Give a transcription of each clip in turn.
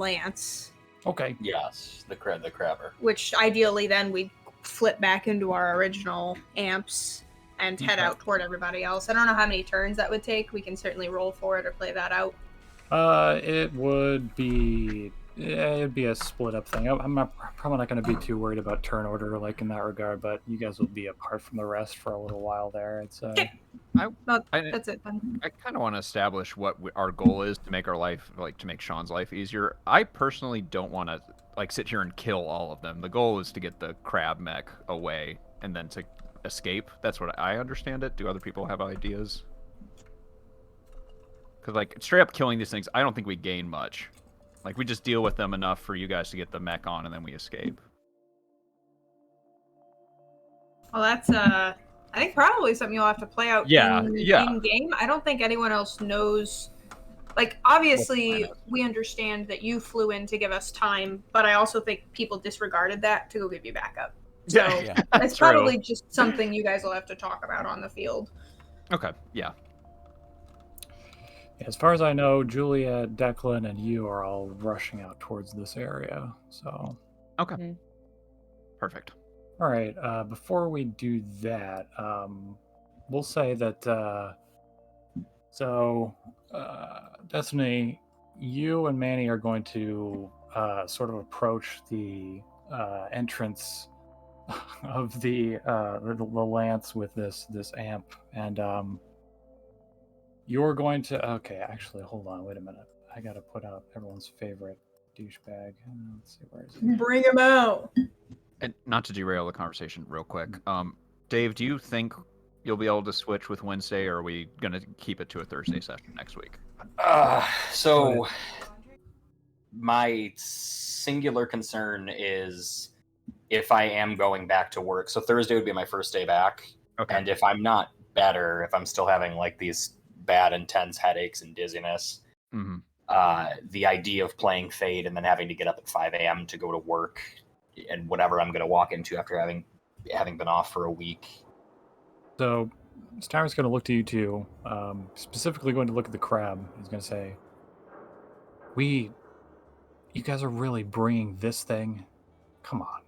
lance. Okay. Yes, the crabber. Which ideally then we'd flip back into our original amps and head out toward everybody else. I don't know how many turns that would take. We can certainly roll for it or play that out. It would be... Yeah, it'd be a split-up thing. I'm probably not going to be too worried about turn order like in that regard, but you guys will be apart from the rest for a little while there. It's that's it then. I kind of want to establish what our goal is to make our life, like to make Sean's life easier. I personally don't want to like sit here and kill all of them. The goal is to get the crab mech away and then to escape. That's what I understand it. Do other people have ideas? Because like straight up killing these things, I don't think we gain much. Like, we just deal with them enough for you guys to get the mech on, and then we escape. Well, that's, I think probably something you'll have to play out in-game. I don't think anyone else knows. Like, obviously, we understand that you flew in to give us time, but I also think people disregarded that to go give you backup. So, it's probably just something you guys will have to talk about on the field. Okay, yeah. As far as I know, Juliet, Declan, and you are all rushing out towards this area. So, okay, perfect. All right. Before we do that, we'll say that. Destiny, you and Manny are going to sort of approach the entrance of the lance with this amp, and you're going to... Okay, actually, hold on. Wait a minute. I got to put out everyone's favorite douchebag. Let's see, where is he? Bring him out. And not to derail the conversation real quick. Dave, do you think you'll be able to switch with Wednesday, or are we going to keep it to a Thursday session next week? So my singular concern is if I am going back to work. So Thursday would be my first day back. Okay. And if I'm not better, if I'm still having like these bad, intense headaches and dizziness, the idea of playing Fade and then having to get up at 5 a.m. to go to work and whatever I'm going to walk into after having been off for a week. So Styron's going to look to you two, specifically going to look at the crab. He's going to say, you guys are really bringing this thing? Come on.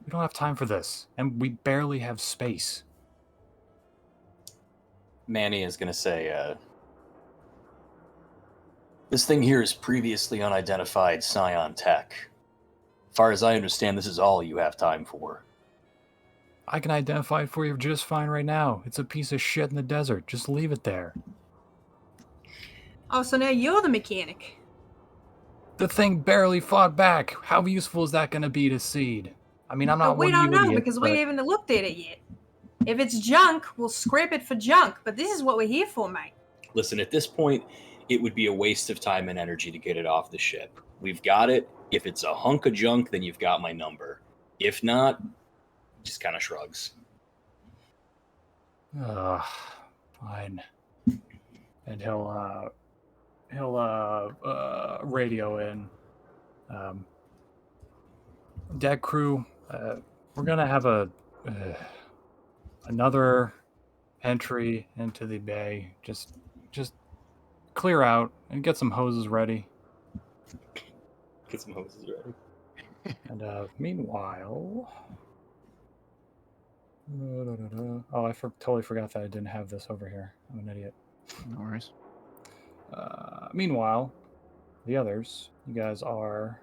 We don't have time for this, and we barely have space. Manny is going to say, this thing here is previously unidentified Scion tech. As far as I understand, this is all you have time for. I can identify it for you just fine right now. It's a piece of shit in the desert. Just leave it there. Oh, so now you're the mechanic. The thing barely fought back. How useful is that going to be to Seed? I mean, I'm not one of you idiots. We don't know because we haven't even looked at it yet. If it's junk, we'll scrape it for junk. But this is what we're here for, mate. Listen, at this point, it would be a waste of time and energy to get it off the ship. We've got it. If it's a hunk of junk, then you've got my number. If not, just kind of shrugs. Fine. And he'll radio in. Deck crew, we're gonna have another entry into the bay. Just clear out and get some hoses ready. Get some hoses ready. And meanwhile, I totally forgot that I didn't have this over here. I'm an idiot. No worries. Meanwhile, the others, you guys are...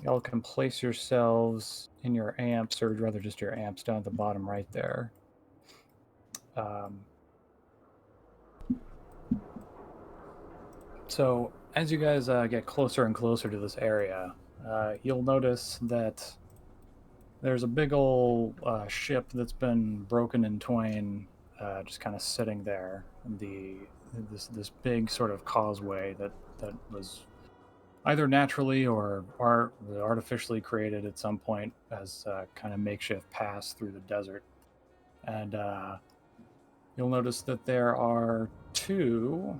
y'all can place yourselves in your amps, or rather just your amps down at the bottom right there. So as you guys get closer and closer to this area, you'll notice that there's a big old ship that's been broken in twain, just kind of sitting there. This big sort of causeway that was either naturally or artificially created at some point as a kind of makeshift pass through the desert. And you'll notice that there are two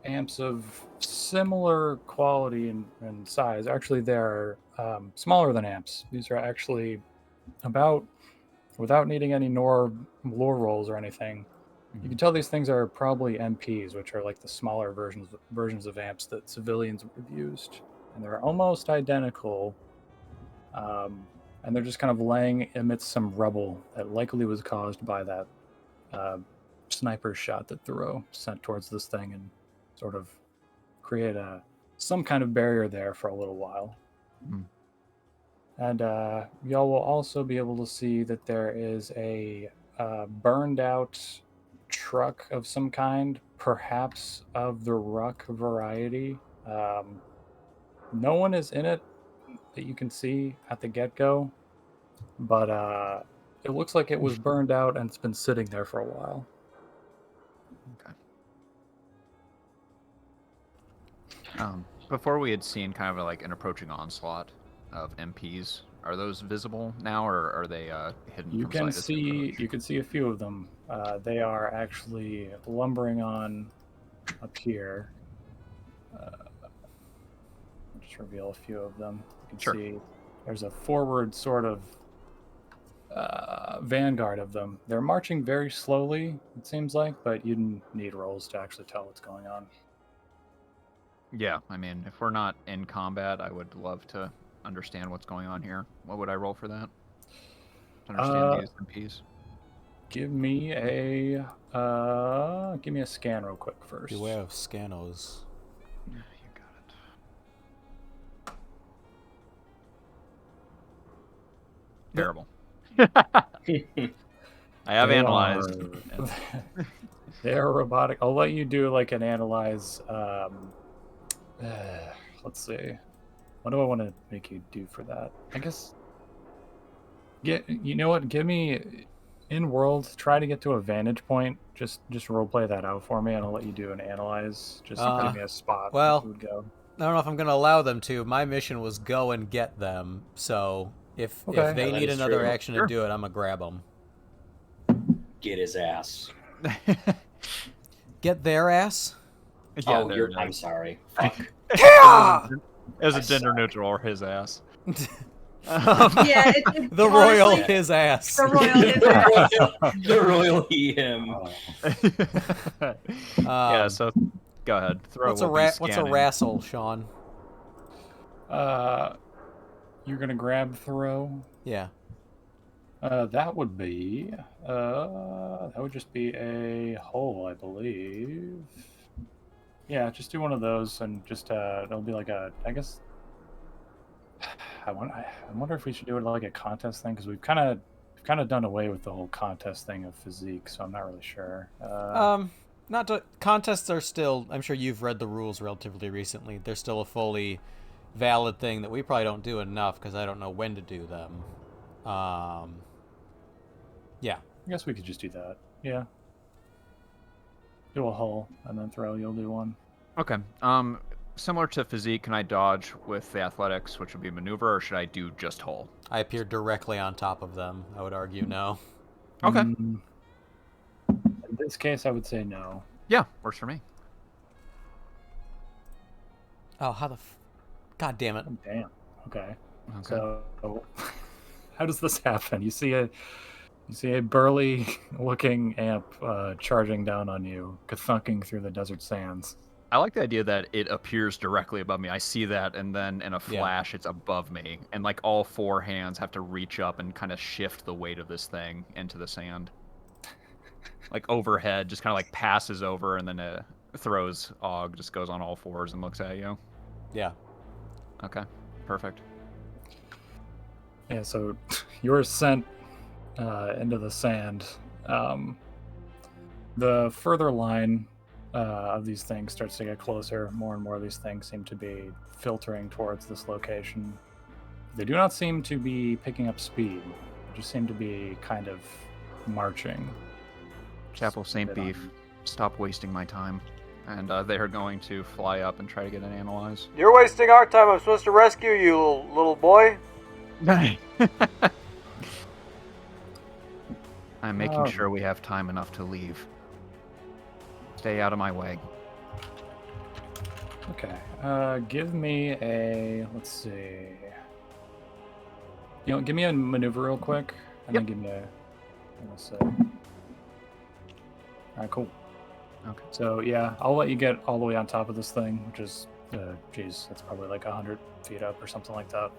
amps of similar quality and size. Actually, they're smaller than amps. These are actually about, without needing any lore rolls or anything, You can tell these things are probably MPs, which are like the smaller versions of amps that civilians would have used, and they're almost identical. And they're just kind of laying amidst some rubble that likely was caused by that sniper shot that Thoreau sent towards this thing, and sort of create some kind of barrier there for a little while. And y'all will also be able to see that there is a burned out truck of some kind, perhaps of the ruck variety. No one is in it that you can see at the get-go, but it looks like it was burned out and it's been sitting there for a while. Okay. Before we had seen kind of like an approaching onslaught of MPs. Are those visible now, or are they hidden? You can see a few of them. They are actually lumbering on up here. I'll just reveal a few of them. You can see there's a forward sort of vanguard of them. They're marching very slowly, it seems like, but you need rolls to actually tell what's going on. Yeah, I mean, if we're not in combat, I would love to understand what's going on here. What would I roll for that? To understand these MPs? Give me a scan real quick first. Beware of scanos. You got it. Terrible. I have analyzed. They are robotic. I'll let you do like an analyze. Let's see. What do I want to make you do for that? I guess. You know what? Give me in world. Try to get to a vantage point. Just roleplay that out for me, and I'll let you do an analyze. Just give me a spot. Well, would go. I don't know if I'm going to allow them to. My mission was go and get them. So if they need another action to do it, I'm gonna grab them. Get his ass. Get their ass? Yeah, I'm sorry. Fuck. As a gender neutral, or his ass. Yeah, the royal his ass. The royal his ass. The royal he him. Yeah, so go ahead. What's a wrestle, Sean? You're gonna grab Thoreau? Yeah. That would just be a hole, I believe. Yeah, just do one of those, and just it'll be like a. I guess. I wonder if we should do it like a contest thing, because we've kind of done away with the whole contest thing of physique, so I'm not really sure. Contests are still. I'm sure you've read the rules relatively recently. They're still a fully valid thing that we probably don't do enough because I don't know when to do them. Yeah. I guess we could just do that. Yeah. Do a hull, and then throw. You'll do one. Okay. Similar to physique, can I dodge with the athletics, which would be maneuver, or should I do just hull? I appear directly on top of them. I would argue no. Okay. In this case, I would say no. Yeah, works for me. Oh, how the God damn it. Oh, damn. Okay. So, how does this happen? You see a burly looking amp charging down on you, thunking through the desert sands. I like the idea that it appears directly above me. I see that, and then in a flash, it's above me. And like all four hands have to reach up and kind of shift the weight of this thing into the sand. Like overhead, just kind of like passes over, and then throws Og, just goes on all fours and looks at you. Yeah. Okay, perfect. Yeah, so you're sent into the sand. The further line of these things starts to get closer. More and more of these things seem to be filtering towards this location. They do not seem to be picking up speed. They just seem to be kind of marching. Chapel St. Beef, stop wasting my time. And they are going to fly up and try to get an analyze. You're wasting our time. I'm supposed to rescue you, little boy. I'm making sure we have time enough to leave. Stay out of my way. Okay. Give me a... Let's see. Give me a maneuver real quick. And then give me a... Let's see. All right, cool. Okay. So yeah, I'll let you get all the way on top of this thing, which is, geez, it's probably like 100 feet up or something like that.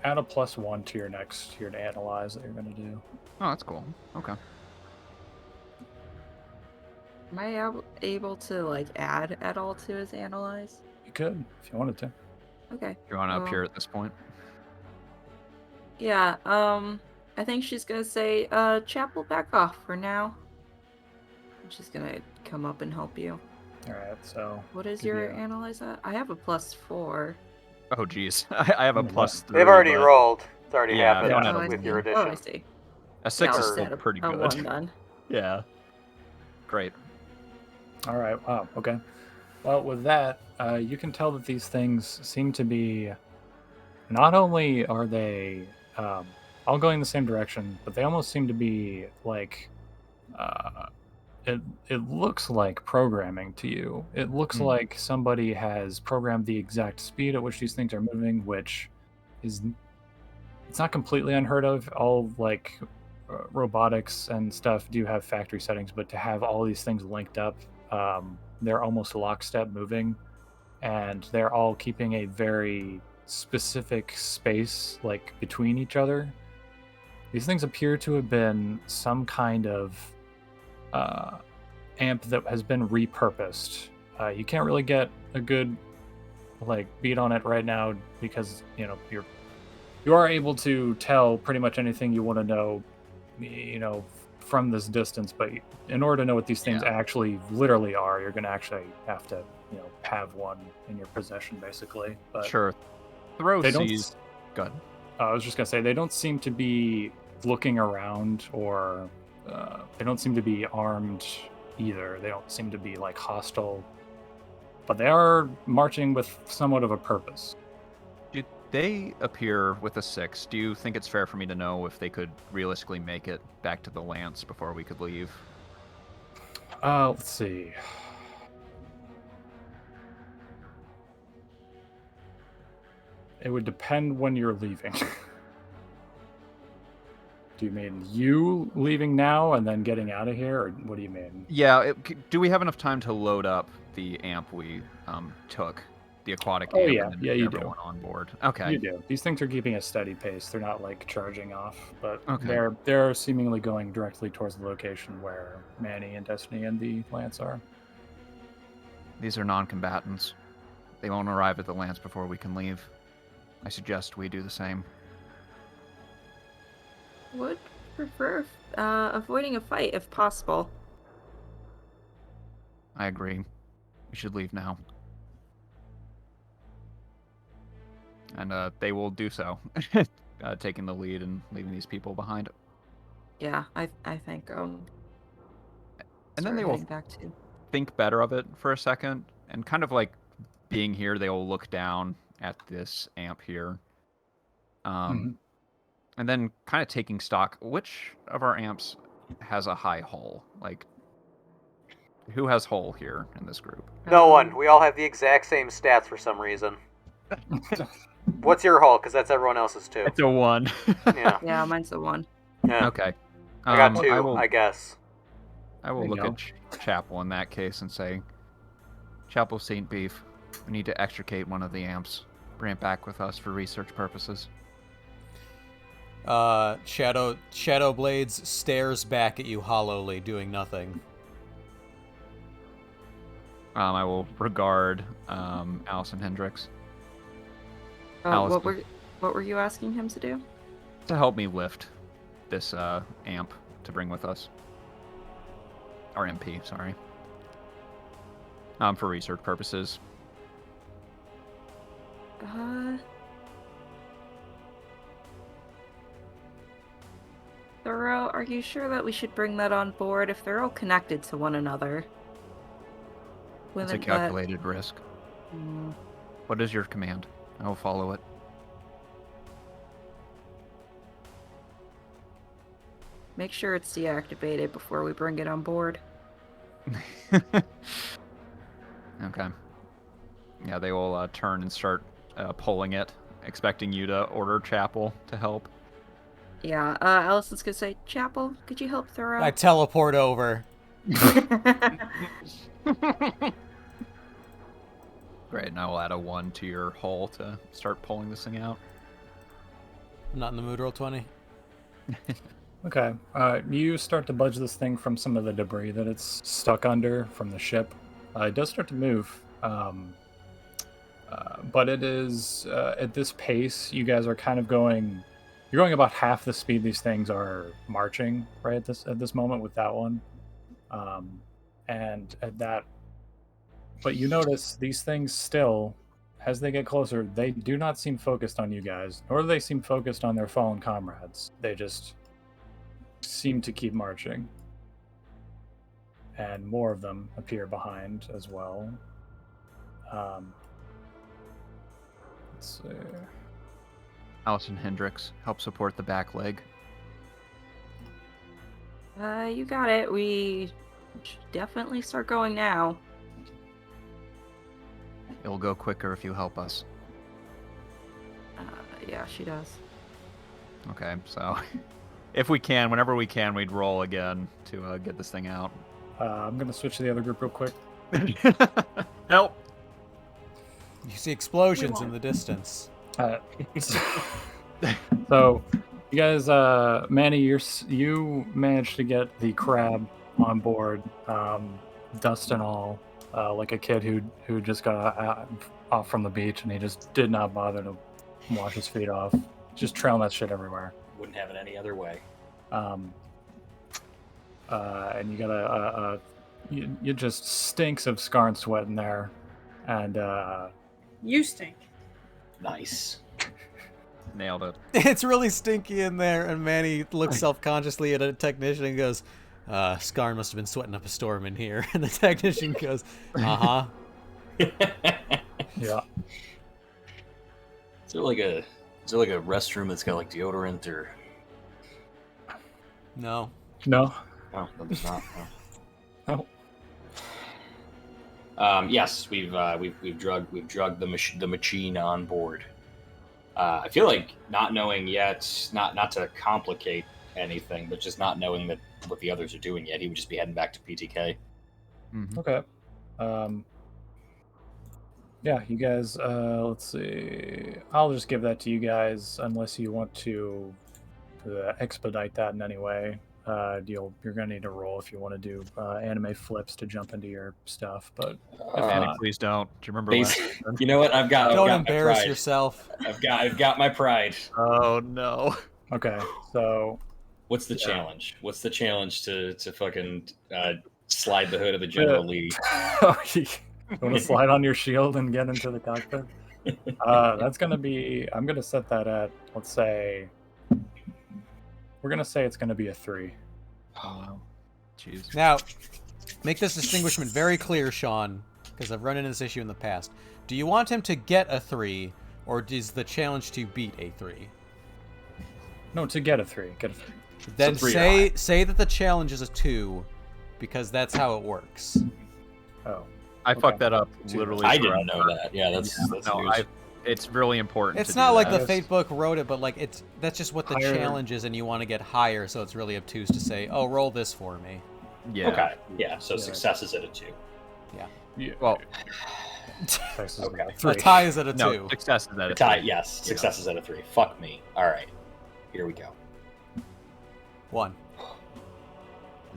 Add a +1 to your next here to analyze that you're gonna do. Oh, that's cool. Okay. Am I able to like add at all to his analyze? You could if you wanted to. Okay. You want to appear at this point? Yeah. I think she's gonna say, Chapel, back off for now. She's gonna come up and help you. All right. So what is your analyze at? I have a +4. Oh, geez. I have a +3. They've already rolled. It's already happened with your addition. Oh, I see. A 6 is still pretty good. 1 then. Yeah. Great. All right. Wow. Okay. Well, with that, you can tell that these things seem to be. Not only are they all going the same direction, but they almost seem to be like. It looks like programming to you. It looks like somebody has programmed the exact speed at which these things are moving, which is. It's not completely unheard of. All like robotics and stuff do have factory settings, but to have all these things linked up, they're almost lockstep moving, and they're all keeping a very specific space like between each other. These things appear to have been some kind of amp that has been repurposed. You can't really get a good like beat on it right now because you are able to tell pretty much anything you want to know, from this distance. But in order to know what these things actually literally are, you're going to actually have to, have one in your possession, basically. But sure. Throw sees. Good. I was just going to say, they don't seem to be looking around, or they don't seem to be armed either. They don't seem to be like hostile, but they are marching with somewhat of a purpose. They appear with a 6. Do you think it's fair for me to know if they could realistically make it back to the Lance before we could leave? Let's see. It would depend when you're leaving. Do you mean you leaving now and then getting out of here, or what do you mean? Yeah, do we have enough time to load up the amp we took? The aquatic amp, and then everyone on board. Okay. You do. These things are keeping a steady pace. They're not like charging off, but okay. they're seemingly going directly towards the location where Manny and Destiny and the Lance are. These are non-combatants. They won't arrive at the Lance before we can leave. I suggest we do the same. Would prefer avoiding a fight if possible. I agree. We should leave now. And they will do so, taking the lead and leaving these people behind. Yeah, I think. And then they will think better of it for a second, and kind of like being here, they will look down at this amp here, and then kind of taking stock. Which of our amps has a high hull? Like, who has hull here in this group? No one. We all have the exact same stats for some reason. What's your hull? Because that's everyone else's too. It's a 1. Yeah. Yeah, mine's a 1. Yeah. Okay. I got 2, I guess. I will look at Chapel in that case and say, Chapel St. Beef, we need to extricate one of the amps. Bring it back with us for research purposes. Shadow Blades stares back at you hollowly, doing nothing. I will regard Allison Hendricks. What were you asking him to do? To help me lift this amp to bring with us. Or MP, sorry. For research purposes. Thoreau, are you sure that we should bring that on board if they're all connected to one another? It's a calculated risk. What is your command? I will follow it. Make sure it's deactivated before we bring it on board. Okay. Yeah, they will turn and start pulling it, expecting you to order Chapel to help. Yeah, Allison's gonna say, Chapel, could you help throw? I teleport over. Great, and I will add a 1 to your hull to start pulling this thing out. I'm not in the mood, roll 20. Okay. You start to budge this thing from some of the debris that it's stuck under from the ship. It does start to move. But it is, at this pace, you guys are kind of going... You're going about half the speed these things are marching, right, at this moment with that one. And at that... But you notice these things still, as they get closer, they do not seem focused on you guys, nor do they seem focused on their fallen comrades. They just seem to keep marching. And more of them appear behind as well. Let's see. Allison Hendricks, help support the back leg. You got it. We should definitely start going now. It'll go quicker if you help us. Yeah, she does. Okay, so if we can, whenever we can, we'd roll again to get this thing out. I'm going to switch to the other group real quick. Help! You see explosions in the distance. So, you guys, Manny, you managed to get the crab on board, dust and all, like a kid who just got off from the beach and he just did not bother to wash his feet off, just trailing that shit everywhere. Wouldn't have it any other way. And you got you just stinks of scar and sweat in there, and You stink. Nice. Nailed it. It's really stinky in there, and Manny looks self-consciously at a technician and goes, Scar must have been sweating up a storm in here. And the technician goes, uh-huh. Yeah. Is there like a restroom that's got like deodorant or? No. No. No, there's not. No. Yes, we've drugged the machine on board. I feel like not knowing yet, not to complicate anything, but just not knowing that what the others are doing yet, he would just be heading back to PTK. Mm-hmm. Okay. Yeah, you guys, let's see. I'll just give that to you guys unless you want to expedite that in any way. You're going to need to roll if you want to do anime flips to jump into your stuff, but Manny, please don't. Do you remember last You know what? I've got Don't my embarrass pride. yourself. I've got my pride. Oh no. okay, so What's the challenge? What's the challenge to fucking slide the hood of the General Lee? you want to slide on your shield and get into the cockpit? That's going to be, I'm going to set that at, let's say, we're going to say it's going to be a 3. Oh, jeez. Now, make this distinguishment very clear, Sean, because I've run into this issue in the past. Do you want him to get a 3, or is the challenge to beat a 3? No, to get a 3. Get a 3. Then say that the challenge is a 2, because that's how it works. Oh. I fucked that up literally. I didn't know that. Yeah, that's no, news. it's really important. It's to not do like that. the Fate book wrote it, but like that's just what the Higher. challenge is, and you want to get higher, so it's really obtuse to say, "Oh, roll this for me." Yeah. Okay. Yeah. So Yeah. success is at a 2. Yeah. Well, Texas is Okay. a A 3. tie is at a 2. no, success is that. Tie. Yes. Success is at a 3. Fuck me. All right. Here we go. 1.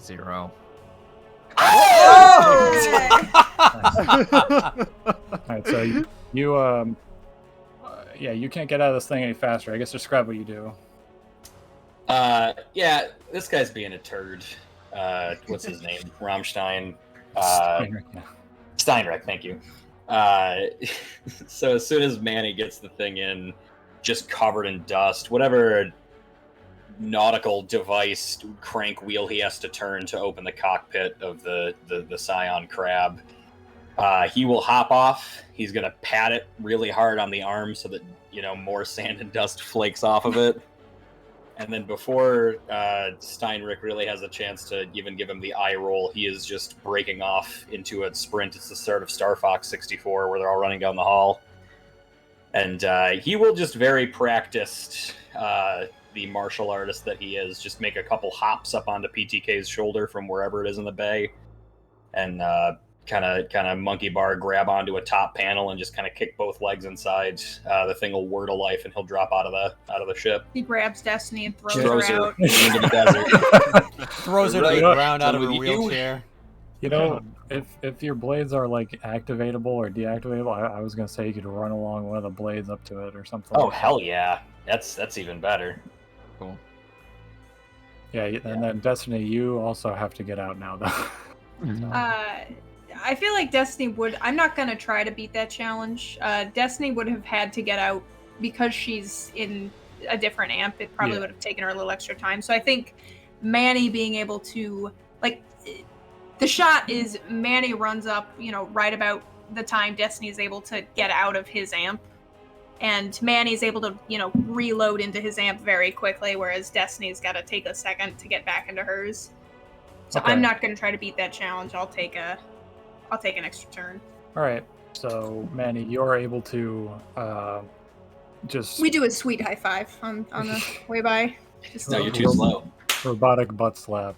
0. Alright, so you you can't get out of this thing any faster. I guess describe what you do. Yeah, this guy's being a turd. What's his name? Rammstein. Steinreich, thank you. So as soon as Manny gets the thing in, just covered in dust, whatever nautical device crank wheel he has to turn to open the cockpit of the Scion Crab, he will hop off. He's gonna pat it really hard on the arm so that more sand and dust flakes off of it. And then before Steinrich really has a chance to even give him the eye roll, he is just breaking off into a sprint. It's the start of Star Fox 64 where they're all running down the hall. And he will just very practiced the martial artist that he is, just make a couple hops up onto PTK's shoulder from wherever it is in the bay, and kind of monkey bar grab onto a top panel and just kind of kick both legs inside. The thing will whir to life and he'll drop out of the ship. He grabs Destiny and throws her out into the desert. Throws her to the ground out of a wheelchair. You know, if your blades are like activatable or deactivatable, I was gonna say you could run along one of the blades up to it or something. Oh hell yeah, that's even better. Cool. Yeah, and then Destiny, you also have to get out now, though. I feel like Destiny would. I'm not gonna try to beat that challenge. Destiny would have had to get out because she's in a different amp. It probably would have taken her a little extra time. So I think Manny being able to the shot is Manny runs up, right about the time Destiny is able to get out of his amp. And Manny's able to, reload into his amp very quickly, whereas Destiny's got to take a second to get back into hers. So okay. I'm not going to try to beat that challenge. I'll take an extra turn. All right. So Manny, you're able to just. We do a sweet high five on the way by. No, you're too slow. Robotic butt slap.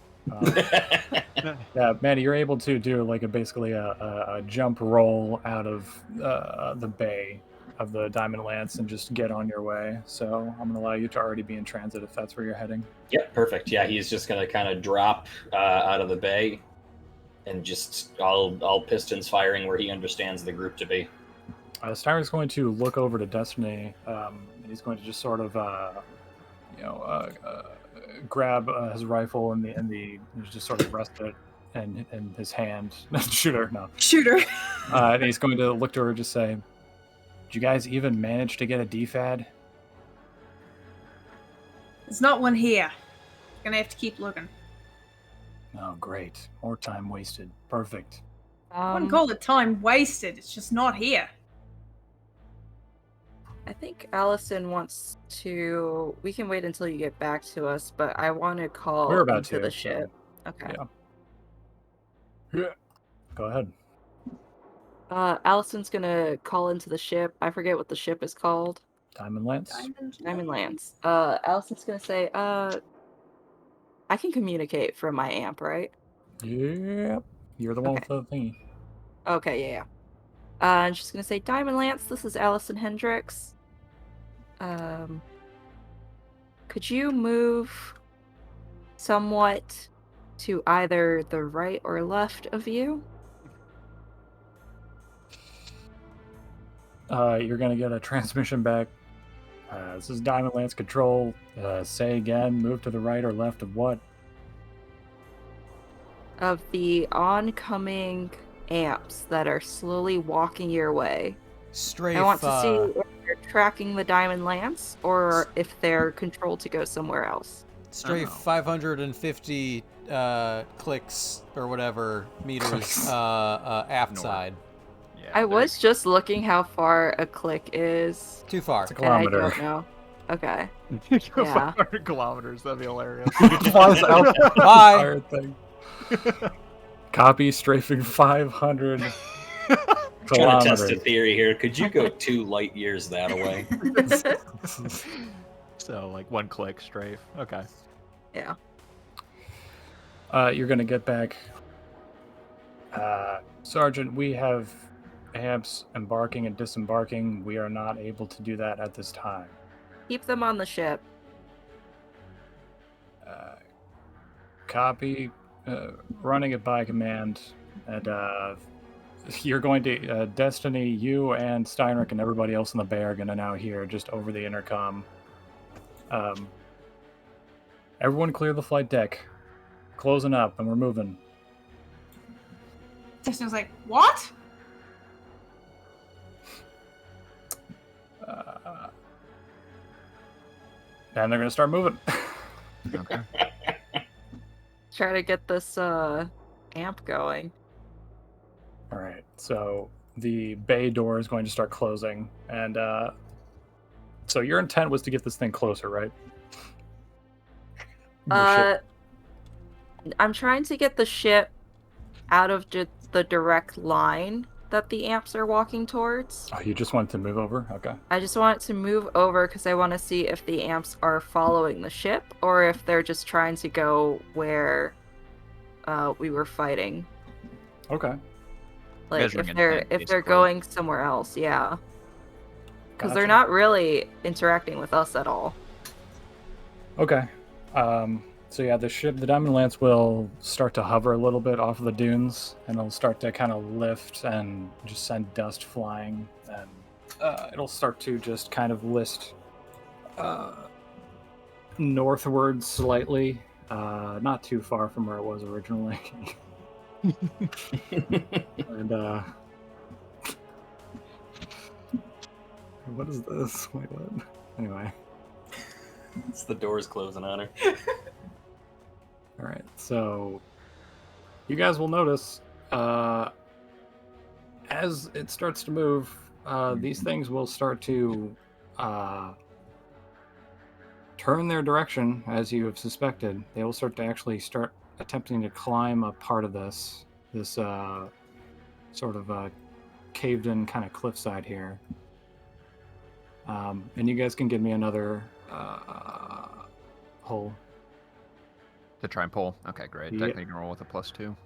Yeah, Manny, you're able to do basically a jump roll out of the bay of the Diamond Lance and just get on your way. So I'm going to allow you to already be in transit if that's where you're heading. Yep, perfect. Yeah, he's just going to kind of drop out of the bay and just all pistons firing where he understands the group to be. Steiner's going to look over to Destiny, and he's going to just sort of, grab his rifle and just sort of rest it in his hand. Shooter. And he's going to look to her and just say, "Did you guys even manage to get a DFAD?" There's not one here. Gonna have to keep looking. Oh, great. More time wasted. Perfect. I wouldn't call it time wasted. It's just not here. I think Allison wants to... We can wait until you get back to us, but I want to call into the ship. Okay. Yeah. Go ahead. Allison's gonna call into the ship. I forget what the ship is called. Diamond Lance. Diamond Lance. Allison's gonna say, I can communicate from my amp, right? Yep. You're the one with the thingy. Okay, yeah. And she's gonna say, Diamond Lance, this is Allison Hendricks. Could you move somewhat to either the right or left of you? You're going to get a transmission back. This is Diamond Lance Control. Say again, move to the right or left of what? Of the oncoming amps that are slowly walking your way. Strafe, I want to see if they're tracking the Diamond Lance or if they're controlled to go somewhere else. Strafe 550 clicks or whatever meters aft side. Yeah, I was just looking how far a click is. Too far. It's a kilometer. I don't know. Okay. 500 kilometers. That'd be hilarious. Bye. Copy strafing 500 kilometers. Trying to test a theory here. Could you go 2 light years that away? So, 1 click strafe. Okay. Yeah. You're going to get back. Sergeant, we have amps embarking and disembarking. We are not able to do that at this time. Keep them on the ship. Copy. Running it by command. And you're going to... Destiny, you and Steinrich and everybody else in the bay are going to now hear just over the intercom. Everyone clear the flight deck. Closing up, and we're moving. Destiny's like, what? And they're going to start moving. Okay. Try to get this amp going. All right, so the bay door is going to start closing, and so your intent was to get this thing closer, right? I'm trying to get the ship out of the direct line that the amps are walking towards. Oh, you just want to move over? Okay. I just want it to move over because I want to see if the amps are following the ship or if they're just trying to go where we were fighting. Okay. Like if they're going somewhere else, yeah. Because they're not really interacting with us at all. Okay. So yeah, the Diamond Lance will start to hover a little bit off of the dunes, and it'll start to kind of lift and just send dust flying, and it'll start to just kind of list northwards slightly, not too far from where it was originally. And what is this? Wait, what? Anyway. It's the doors closing on her. All right, so you guys will notice as it starts to move, these things will start to turn their direction, as you have suspected. They will start to actually start attempting to climb a part of this sort of caved-in kind of cliffside here. And you guys can give me another hole. To try and pull. Okay, great. Yeah. I can roll with a +2.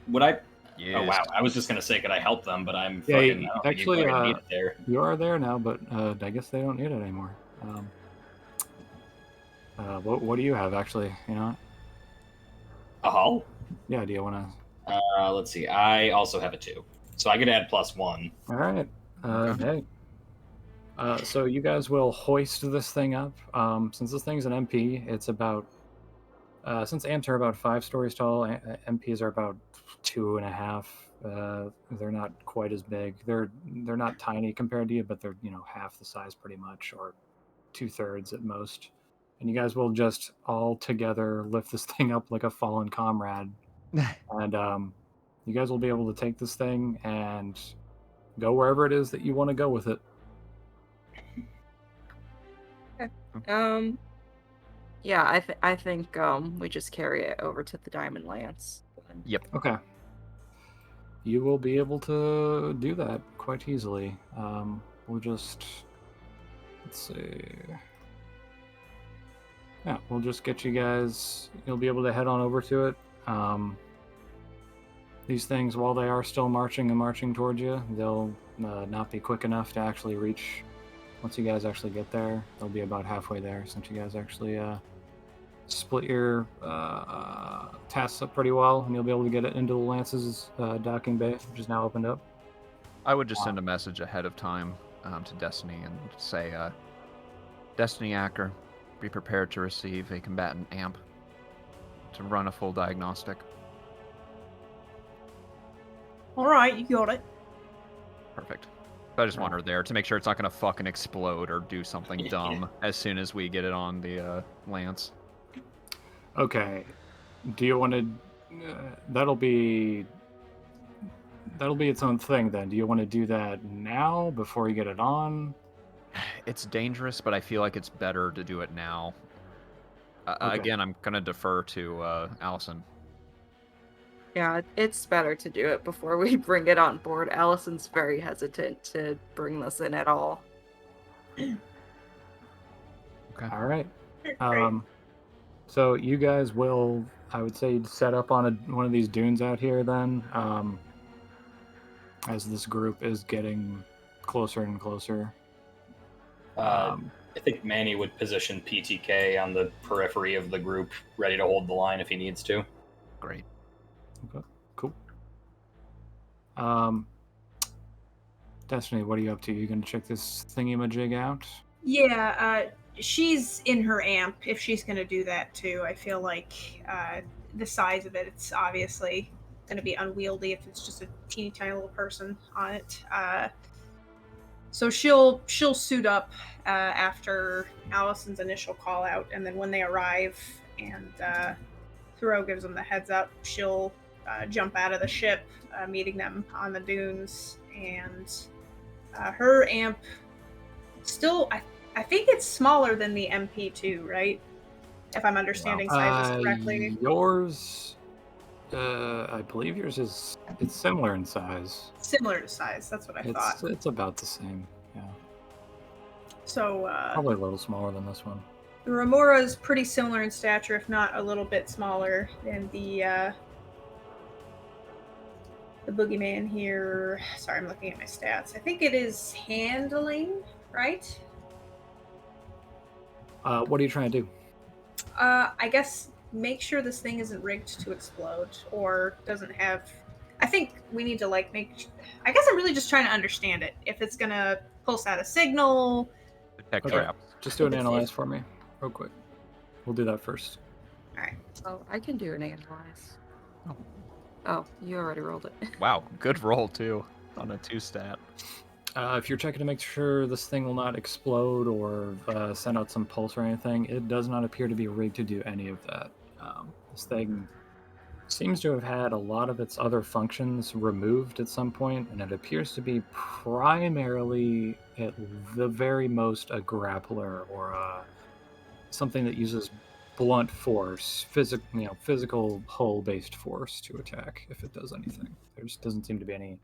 Would I? Yes. Oh wow! I was just gonna say, could I help them? But I'm Yeah, fucking. actually, need it there. You are there now, but I guess they don't need it anymore. What do you have actually? You know? A hull? Yeah. Do you want to? Let's see. I also have a 2, so I could add +1. All right. Hey. So you guys will hoist this thing up. Since this thing's an MP, it's about. Since amps are about 5 stories tall, MPs are about 2.5. They're not quite as big. They're not tiny compared to you, but they're half the size pretty much, or 2/3 at most. And you guys will just all together lift this thing up like a fallen comrade, and you guys will be able to take this thing and go wherever it is that you want to go with it. Okay. Yeah, I think we just carry it over to the Diamond Lance. Yep. Okay. You will be able to do that quite easily. We'll just let's see. Yeah, we'll just get you guys. You'll be able to head on over to it. These things, while they are still marching towards you, they'll not be quick enough to actually reach. Once you guys actually get there, they'll be about halfway there, since you guys actually split your tasks up pretty well, and you'll be able to get it into the Lance's docking bay, which is now opened up. I would just send a message ahead of time to Destiny and say, Destiny Acker, be prepared to receive a combatant amp to run a full diagnostic. All right, you got it. Perfect. I just want her there to make sure it's not going to fucking explode or do something dumb as soon as we get it on the Lance. Okay. Do you want to... that'll be its own thing then. Do you want to do that now before you get it on? It's dangerous, but I feel like it's better to do it now. Okay. Again, I'm going to defer to Allison. Yeah, it's better to do it before we bring it on board. Allison's very hesitant to bring this in at all. Okay. All right. So you guys will, I would say, set up on one of these dunes out here then, as this group is getting closer and closer. I think Manny would position PTK on the periphery of the group, ready to hold the line if he needs to. Great. Okay, cool. Destiny, what are you up to? You gonna check this thingy-majig out? Yeah, she's in her amp if she's going to do that too. I feel like the size of it, it's obviously going to be unwieldy if it's just a teeny tiny little person on it. So she'll suit up after Allison's initial call out, and then when they arrive and Thoreau gives them the heads up, she'll jump out of the ship, meeting them on the dunes, and her amp still, I think it's smaller than the MP2, right? If I'm understanding sizes correctly. Yours I believe yours is similar in size. Similar to size. That's what I thought. It's about the same. Yeah. So probably a little smaller than this one. The remora is pretty similar in stature, if not a little bit smaller than the boogeyman here. Sorry, I'm looking at my stats. I think it is handling, right? What are you trying to do? I guess make sure this thing isn't rigged to explode or doesn't have. I think we need to like make. I guess I'm really just trying to understand it. If it's gonna pulse out a signal. Detect traps. Just do an analyze for me, real quick. We'll do that first. All right. Oh, I can do an analyze. Oh, you already rolled it. Wow, good roll too on a 2 stat. If you're checking to make sure this thing will not explode or send out some pulse or anything, it does not appear to be rigged to do any of that. This thing seems to have had a lot of its other functions removed at some point, and it appears to be primarily, at the very most, a grappler or something that uses blunt force, physical hull-based force to attack if it does anything. There just doesn't seem to be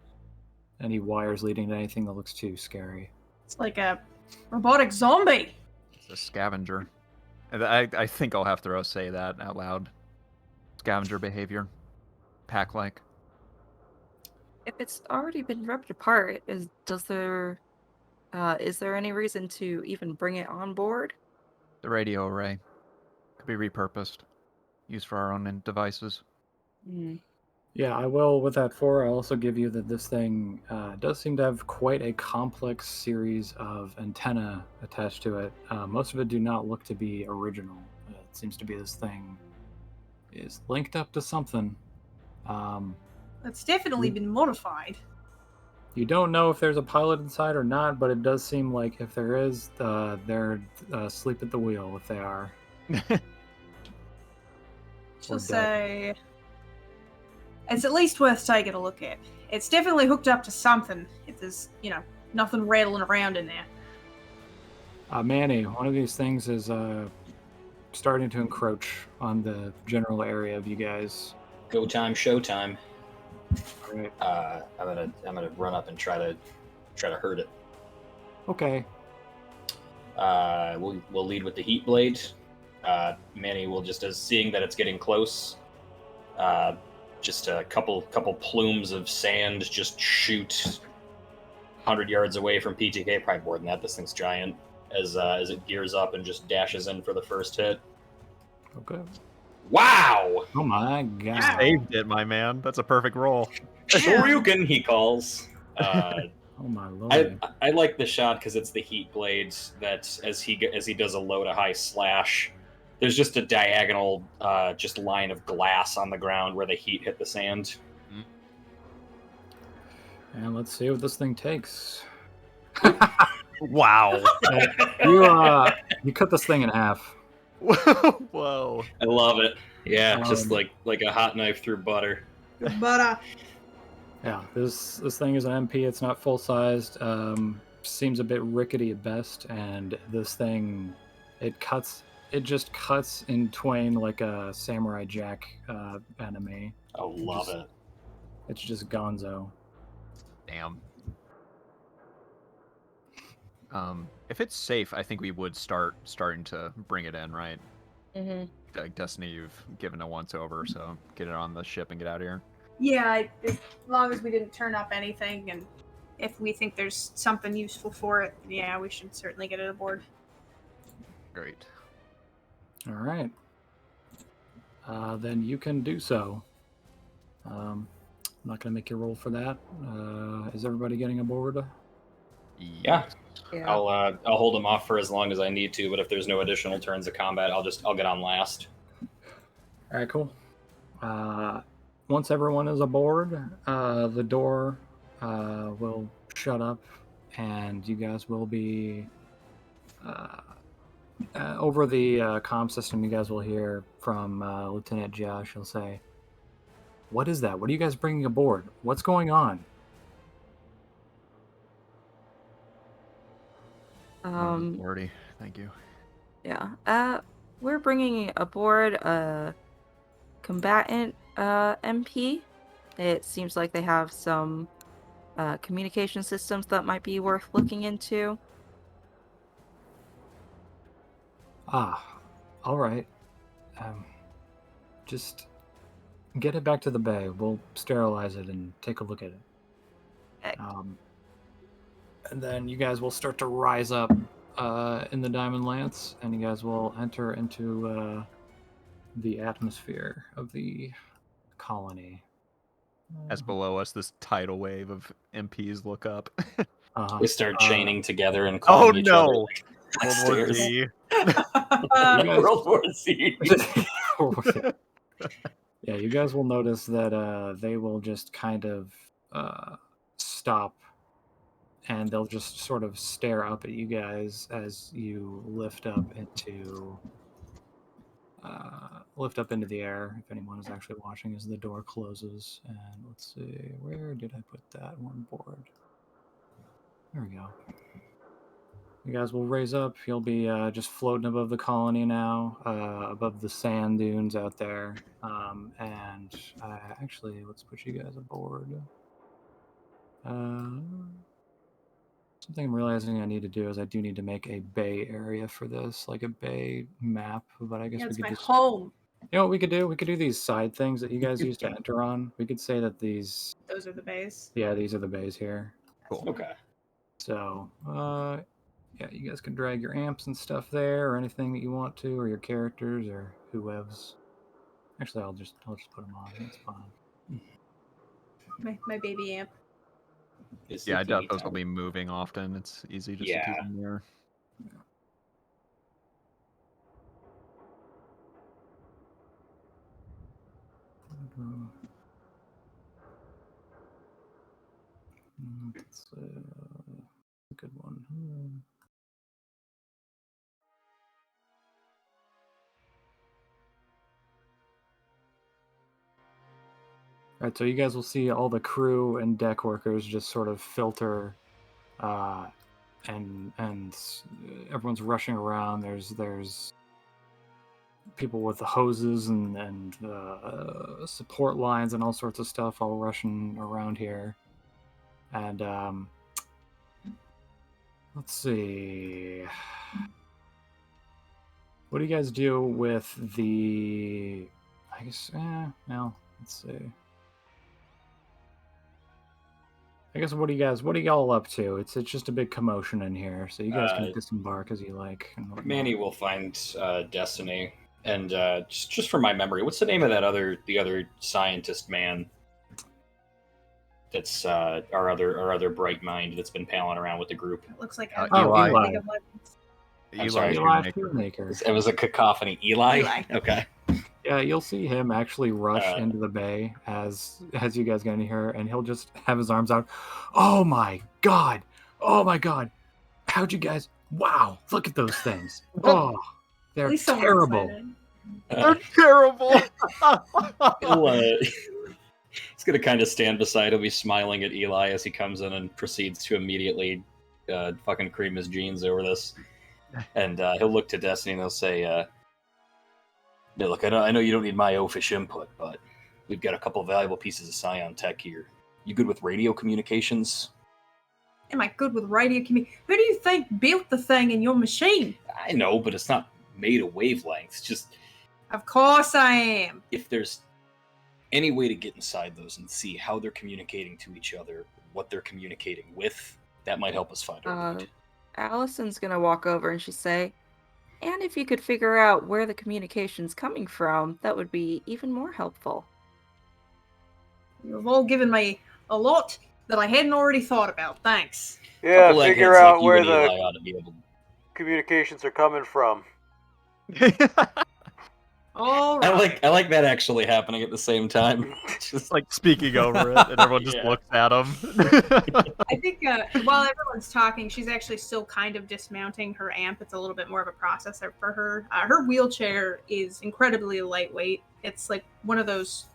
any wires leading to anything that looks too scary. It's like a robotic zombie. It's a scavenger. I think I'll have to say that out loud. Scavenger behavior. Pack-like. If it's already been ripped apart, is there any reason to even bring it on board? The radio array could be repurposed, used for our own devices. Yeah, I will. With that 4, I'll also give you that this thing does seem to have quite a complex series of antennae attached to it. Most of it do not look to be original. It seems to be this thing is linked up to something. It's definitely been modified. You don't know if there's a pilot inside or not, but it does seem like if there is, they're asleep at the wheel if they are. She'll say it's at least worth taking a look at. It's definitely hooked up to something. If there's, nothing rattling around in there. Manny, one of these things is starting to encroach on the general area of you guys. Go time, show time. All right. I'm gonna run up and try to hurt it. Okay. We'll lead with the heat blade. Manny will just, as seeing that it's getting close, just a couple plumes of sand just shoot 100 yards away from PTK, probably more than that. This thing's giant. As it gears up and just dashes in for the first hit. Okay. Wow! Oh my god! You saved it, my man. That's a perfect roll. Shoryuken, he calls. Oh my lord! I like the shot because it's the heat blades that as he does a low to high slash, there's just a diagonal just line of glass on the ground where the heat hit the sand. And let's see what this thing takes. Wow! You cut this thing in half. Whoa! I love it. Yeah, just like a hot knife through butter. Butter. Yeah, this thing is an MP. It's not full sized. Seems a bit rickety at best, and this thing, it just cuts in twain like a Samurai Jack enemy. I love it. It's just gonzo. Damn. If it's safe, I think we would starting to bring it in, right? Mm-hmm. Like Destiny, you've given a once over, so get it on the ship and get out of here. Yeah, as long as we didn't turn up anything, and if we think there's something useful for it, yeah, we should certainly get it aboard. Great. All right. Then you can do so. I'm not going to make you roll for that. Is everybody getting aboard? Yeah. I'll hold him off for as long as I need to, but if there's no additional turns of combat, I'll get on last. All right, cool. Once everyone is aboard, the door will shut up, and you guys will be over the comm system. You guys will hear from Lieutenant Josh. He'll say, "What is that? What are you guys bringing aboard? What's going on?" Already, thank you. Yeah. We're bringing aboard a combatant MP. It seems like they have some communication systems that might be worth looking into. Ah, all right. Just get it back to the bay. We'll sterilize it and take a look at it. And then you guys will start to rise up in the Diamond Lance, and you guys will enter into the atmosphere of the colony. As below us, this tidal wave of MPs look up. We start chaining together and calling each other. World War Z. World War Z. Yeah, you guys will notice that they will just kind of stop, and they'll just sort of stare up at you guys as you lift up into the air. If anyone is actually watching, as the door closes. And let's see, where did I put that one board? There we go. You guys will raise up. You'll be just floating above the colony now, above the sand dunes out there. And actually, let's put you guys aboard. Something I'm realizing I need to do is I do need to make a bay area for this, like a bay map. But I guess we could just home. You know what we could do? We could do these side things that you guys used to enter on. We could say that these. Those are the bays. Yeah, these are the bays here. Cool. Okay. So, yeah, you guys can drag your amps and stuff there, or anything that you want to, or your characters, or whoever's. Actually, I'll just put them on. It's fine. My baby amp. Yeah, I doubt those will be moving often. It's easy just to keep them there. That's a good one. All right, so you guys will see all the crew and deck workers just sort of filter, and everyone's rushing around. There's people with the hoses and support lines and all sorts of stuff all rushing around here. And let's see. What do you guys do with the? I guess. Well, let's see. I guess what are y'all up to? It's just a big commotion in here, so you guys can disembark as you like. Manny will find Destiny, and just from my memory, what's the name of the other scientist man? That's our other bright mind that's been palling around with the group. It looks like Eli. Eli Shoemaker. It was a cacophony. Eli? Okay. Yeah, you'll see him actually rush into the bay as you guys get in here, and he'll just have his arms out. Oh my god! How'd you guys? Wow! Look at those things. Oh, they're terrible. They're terrible. He's gonna kind of stand beside him. He's smiling at Eli as he comes in and proceeds to immediately fucking cream his jeans over this. And he'll look to Destiny and he'll say, "Yeah, look, I know you don't need my oafish input, but we've got a couple of valuable pieces of scion tech here. You good with radio communications?" Am I good with radio communication? Who do you think built the thing in your machine? I know, but it's not made of wavelengths. Just, of course I am. If there's any way to get inside those and see how they're communicating to each other, what they're communicating with, that might help us find our lead. Allison's gonna walk over and she'll say, and if you could figure out where the communication's coming from, that would be even more helpful. You've all given me a lot that I hadn't already thought about. Thanks. Yeah, figure out where the communications are coming from. All right. I like that actually happening at the same time. Just like speaking over it, and everyone just looks at him. I think while everyone's talking, she's actually still kind of dismounting her amp. It's a little bit more of a processor for her. Her wheelchair is incredibly lightweight. It's like one of those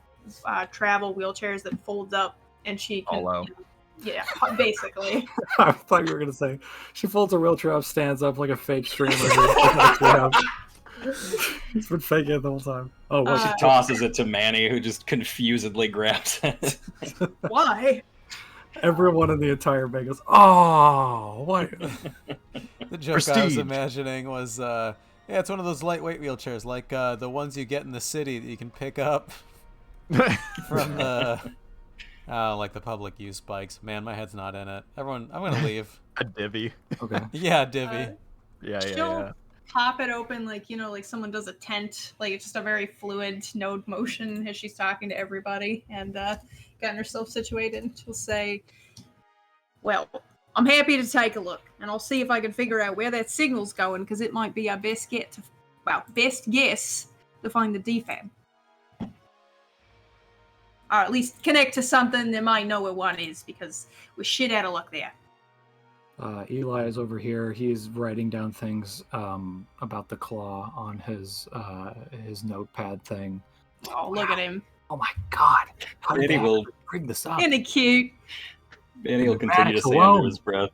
travel wheelchairs that folds up, and she can. Yeah, basically. I thought you were gonna say she folds her wheelchair up, stands up like a fake streamer. He's been faking it the whole time. Oh, what? She tosses it to Manny, who just confusedly grabs it. Why? Everyone in the entire bay goes, oh, what? The joke I was imagining was, yeah, it's one of those lightweight wheelchairs, like the ones you get in the city that you can pick up from the, like the public use bikes. Man, my head's not in it. Everyone, I'm gonna leave. A divvy. Okay. Yeah, divvy. Yeah. Pop it open like like someone does a tent, like it's just a very fluid node motion as she's talking to everybody and getting herself situated. And she'll say, well, I'm happy to take a look and I'll see if I can figure out where that signal's going, because it might be our best guess to find the defab, or at least connect to something that might know where one is, because we're shit out of luck there. Eli is over here. He's writing down things about the claw on his notepad thing. Oh, look at him. Oh my god. How did Manny will bring this up? Isn't it cute? Manny will continue to say under his breath.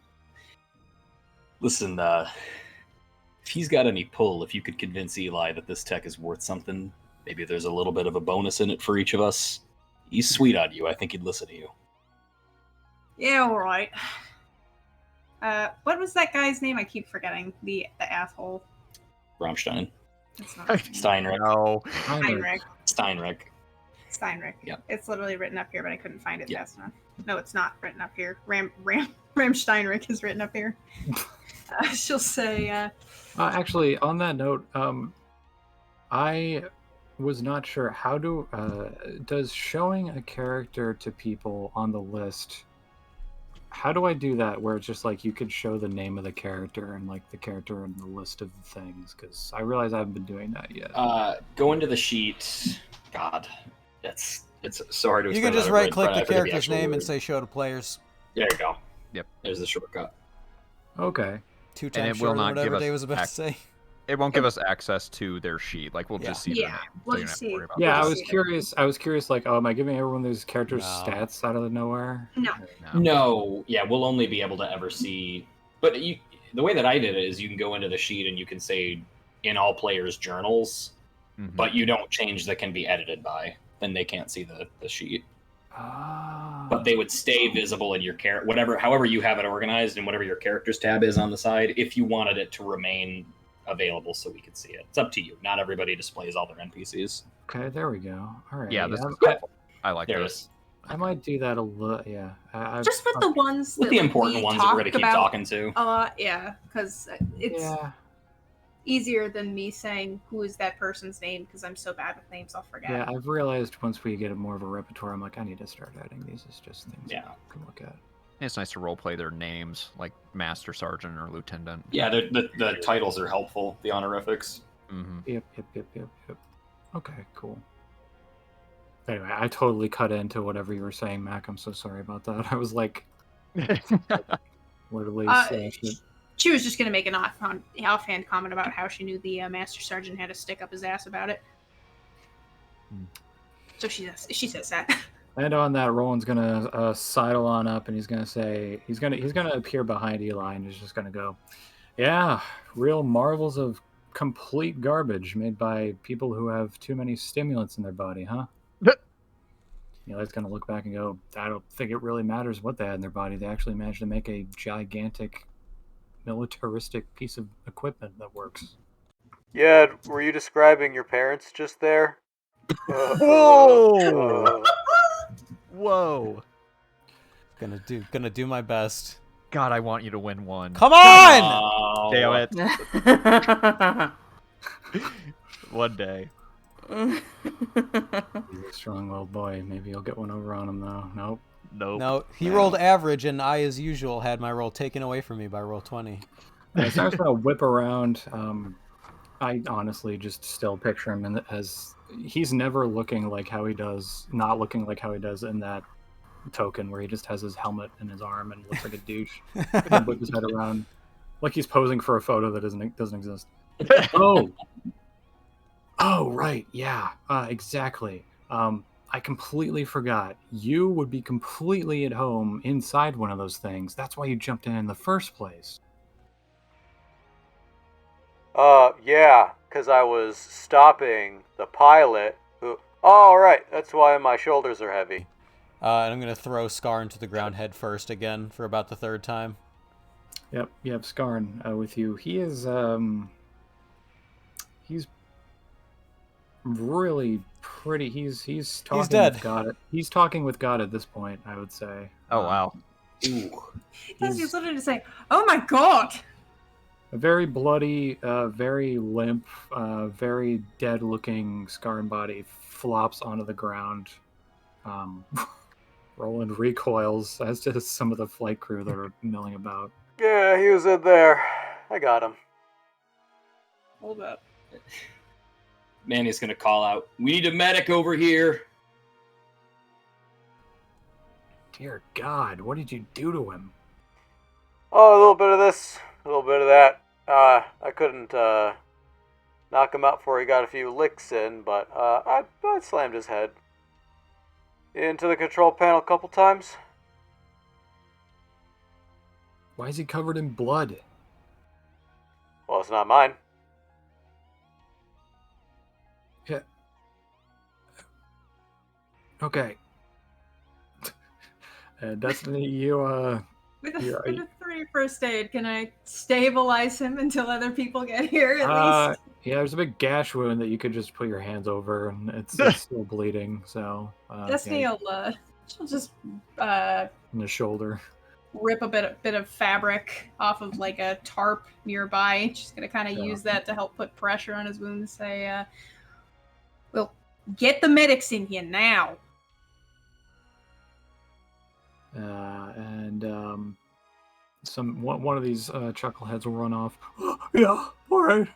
Listen, if he's got any pull, if you could convince Eli that this tech is worth something, maybe there's a little bit of a bonus in it for each of us. He's sweet on you. I think he'd listen to you. Yeah, all right. What was that guy's name? I keep forgetting. The asshole. Rammstein. It's not Steinrich. No. Steinrich. Yeah. It's literally written up here, but I couldn't find it fast enough. No, it's not written up here. Ram Steinrich is written up here. She'll say. Actually, on that note, I was not sure how does showing a character to people on the list. How do I do that where it's just like you could show the name of the character and like the character in the list of things? Because I realize I haven't been doing that yet. Go into the sheet. God, it's so hard to explain. You can just right-click the character's name and say show to players. There you go. Yep. There's the shortcut. Okay. 2 times short, whatever Dave was about to say. It won't give us access to their sheet. Like we'll just see their name. We'll so just see. I was curious. I was curious. Like, am I giving everyone these characters' stats out of nowhere? No. Yeah, we'll only be able to ever see. But the way that I did it is you can go into the sheet and you can say in all players' journals, but you don't change the can be edited by. Then they can't see the sheet. But they would stay visible in your however you have it organized and whatever your characters tab is on the side. If you wanted it to remain available so we could see it. It's up to you. Not everybody displays all their NPCs. Okay, there we go. All right. Yeah, this is helpful. I like this. I might do that a little. Yeah. Just with the ones with the important ones that we're going to keep talking to. Yeah, because it's easier than me saying who is that person's name, because I'm so bad with names I'll forget. Yeah, I've realized once we get more of a repertoire, I'm like, I need to start adding these as just things I can look at. It's nice to roleplay their names, like Master Sergeant or Lieutenant. Yeah, the titles are helpful, the honorifics. Yep. Okay, cool. Anyway, I totally cut into whatever you were saying, Mac. I'm so sorry about that. I was like, literally. She was just going to make an offhand comment about how she knew the Master Sergeant had to stick up his ass about it. So she says that. And on that, Roland's gonna sidle on up, and he's gonna say he's gonna appear behind Eli, and he's just gonna go, "Yeah, real marvels of complete garbage made by people who have too many stimulants in their body, huh?" Eli's gonna look back and go, "I don't think it really matters what they had in their body. They actually managed to make a gigantic, militaristic piece of equipment that works." Yeah, were you describing your parents just there? Whoa! Whoa! Gonna do my best. God, I want you to win one. Come on! Damn it! One day. He's a strong-willed boy. Maybe you'll get one over on him, though. Nope. No, he rolled average, and I, as usual, had my roll taken away from me by roll 20. As I was gonna whip around, I honestly just still picture him as he's never looking like how he does, not looking like how he does in that token where he just has his helmet in his arm and looks like a douche. And whip his head around like he's posing for a photo that doesn't exist. Oh, right, yeah, exactly. I completely forgot. You would be completely at home inside one of those things. That's why you jumped in the first place. Yeah, because I was stopping the pilot who... Oh, right, that's why my shoulders are heavy. And I'm going to throw Scarn to the ground head first again for about the third time. Yep, Scarn with you. He is, he's really pretty. He's talking dead. with God. He's talking with God at this point, I would say. Oh, wow. He's literally saying, "Oh my God!" A very bloody, very limp, very dead-looking Scarn body flops onto the ground. Roland recoils, as does some of the flight crew that are milling about. Yeah, he was in there. I got him. Hold up. Manny's gonna call out, "We need a medic over here." Dear God, what did you do to him? Oh, a little bit of this, a little bit of that. I couldn't knock him out before he got a few licks in, but I slammed his head into the control panel a couple times. Why is he covered in blood? Well, it's not mine. Yeah. Okay. Destiny, you With a 3 first aid, can I stabilize him until other people get here at least? Yeah, there's a big gash wound that you could just put your hands over, and it's still bleeding. So Destiny she'll just in the shoulder, rip a bit of fabric off of like a tarp nearby. She's gonna kind of use that to help put pressure on his wound. Say, "Well, get the medics in here now." And one of these chuckleheads will run off. Yeah, all right.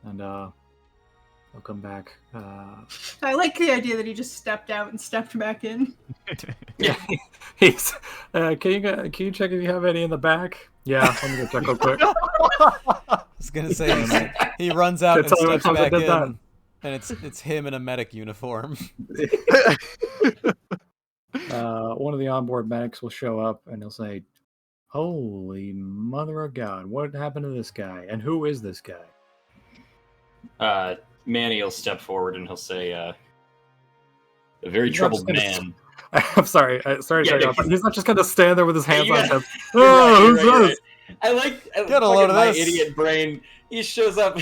And they'll come back. I like the idea that he just stepped out and stepped back in. Yeah, he's. Can you check if you have any in the back? Yeah, let me go check real quick. I was gonna say he runs out and steps back in, and it's him in a medic uniform. One of the onboard medics will show up and he'll say, "Holy mother of God, what happened to this guy? And who is this guy?" Manny will step forward and he'll say, "A very troubled man." I'm sorry. Sorry to cut you off. He's not just going to stand there with his hands on his head. Oh, who's this? I like get a load of my this. Idiot brain. He shows up.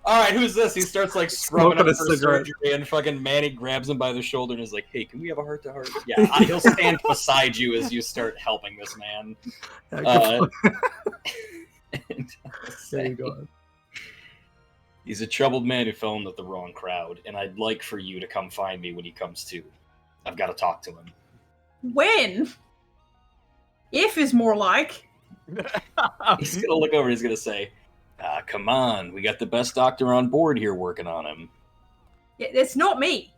All right, who's this? He starts like scrubbing up for surgery, and fucking Manny grabs him by the shoulder and is like, "Hey, can we have a heart-to-heart?" Yeah, he'll stand beside you as you start helping this man. There you go. He's a troubled man who fell in with the wrong crowd, and I'd like for you to come find me when he comes to. I've got to talk to him. When? If is more like. He's gonna look over and he's gonna say, "Come on, we got the best doctor on board here working on him." Yeah, it's not me.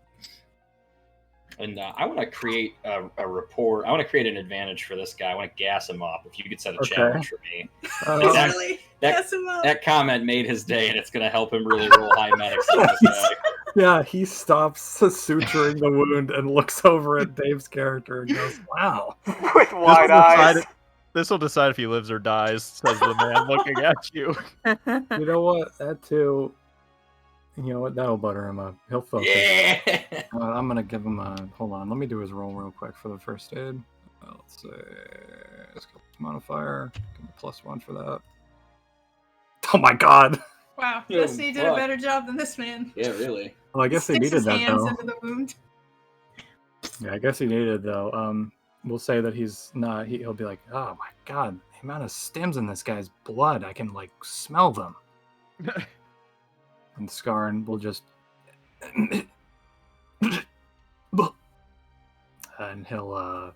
And I want to create a rapport. I want to create an advantage for this guy. I want to gas him up. If you could set a challenge for me. That comment made his day, and it's going to help him really roll high medics on this guy. Yeah, he stops suturing the wound and looks over at Dave's character and goes, "Wow." With wide eyes. This will decide if he lives or dies, says the man looking at you. You know what? That too. You know what? That'll butter him up. He'll focus. Yeah. I'm going to give him a... Hold on. Let me do his roll real quick for the first aid. Let's say... Skill modifier. Give him a +1 for that. Oh my God! Wow. Jesse did a better job than this man. Yeah, really. Well, I guess he needed that, though. Into the wound. Yeah, I guess he needed, though. We'll say that he's not... He'll be like, "Oh my God, the amount of stems in this guy's blood. I can, like, smell them." And Scarn will just... and he'll,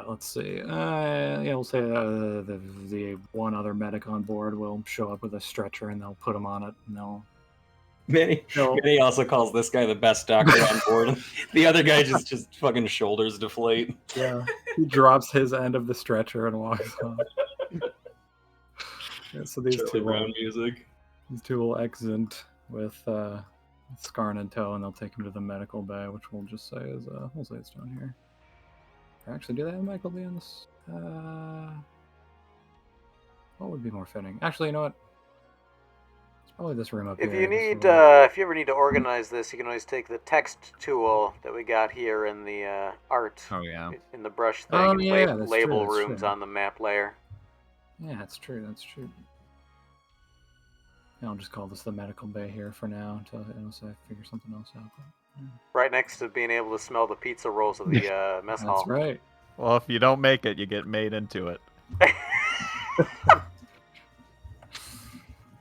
let's see. We'll say the one other medic on board will show up with a stretcher and they'll put him on it. And they'll... Manny also calls this guy the best doctor on board. The other guy just fucking shoulders deflate. Yeah, he drops his end of the stretcher and walks off. Yeah, so these two will exit with Scarn in tow, and they'll take him to the medical bay, which we'll just say is we'll say it's down here. Or actually, do they have a medical bay on this? What would be more fitting? Actually, you know what? Probably this room up If here. you ever need to organize this, you can always take the text tool that we got here in the art. Oh yeah. In the brush thing. Oh, and yeah, that's label true, rooms on the map layer. Yeah, that's true. That's true. I'll just call this the medical bay here for now until I figure something else out. But, Right next to being able to smell the pizza rolls of the mess hall. That's right. Well, if you don't make it, you get made into it.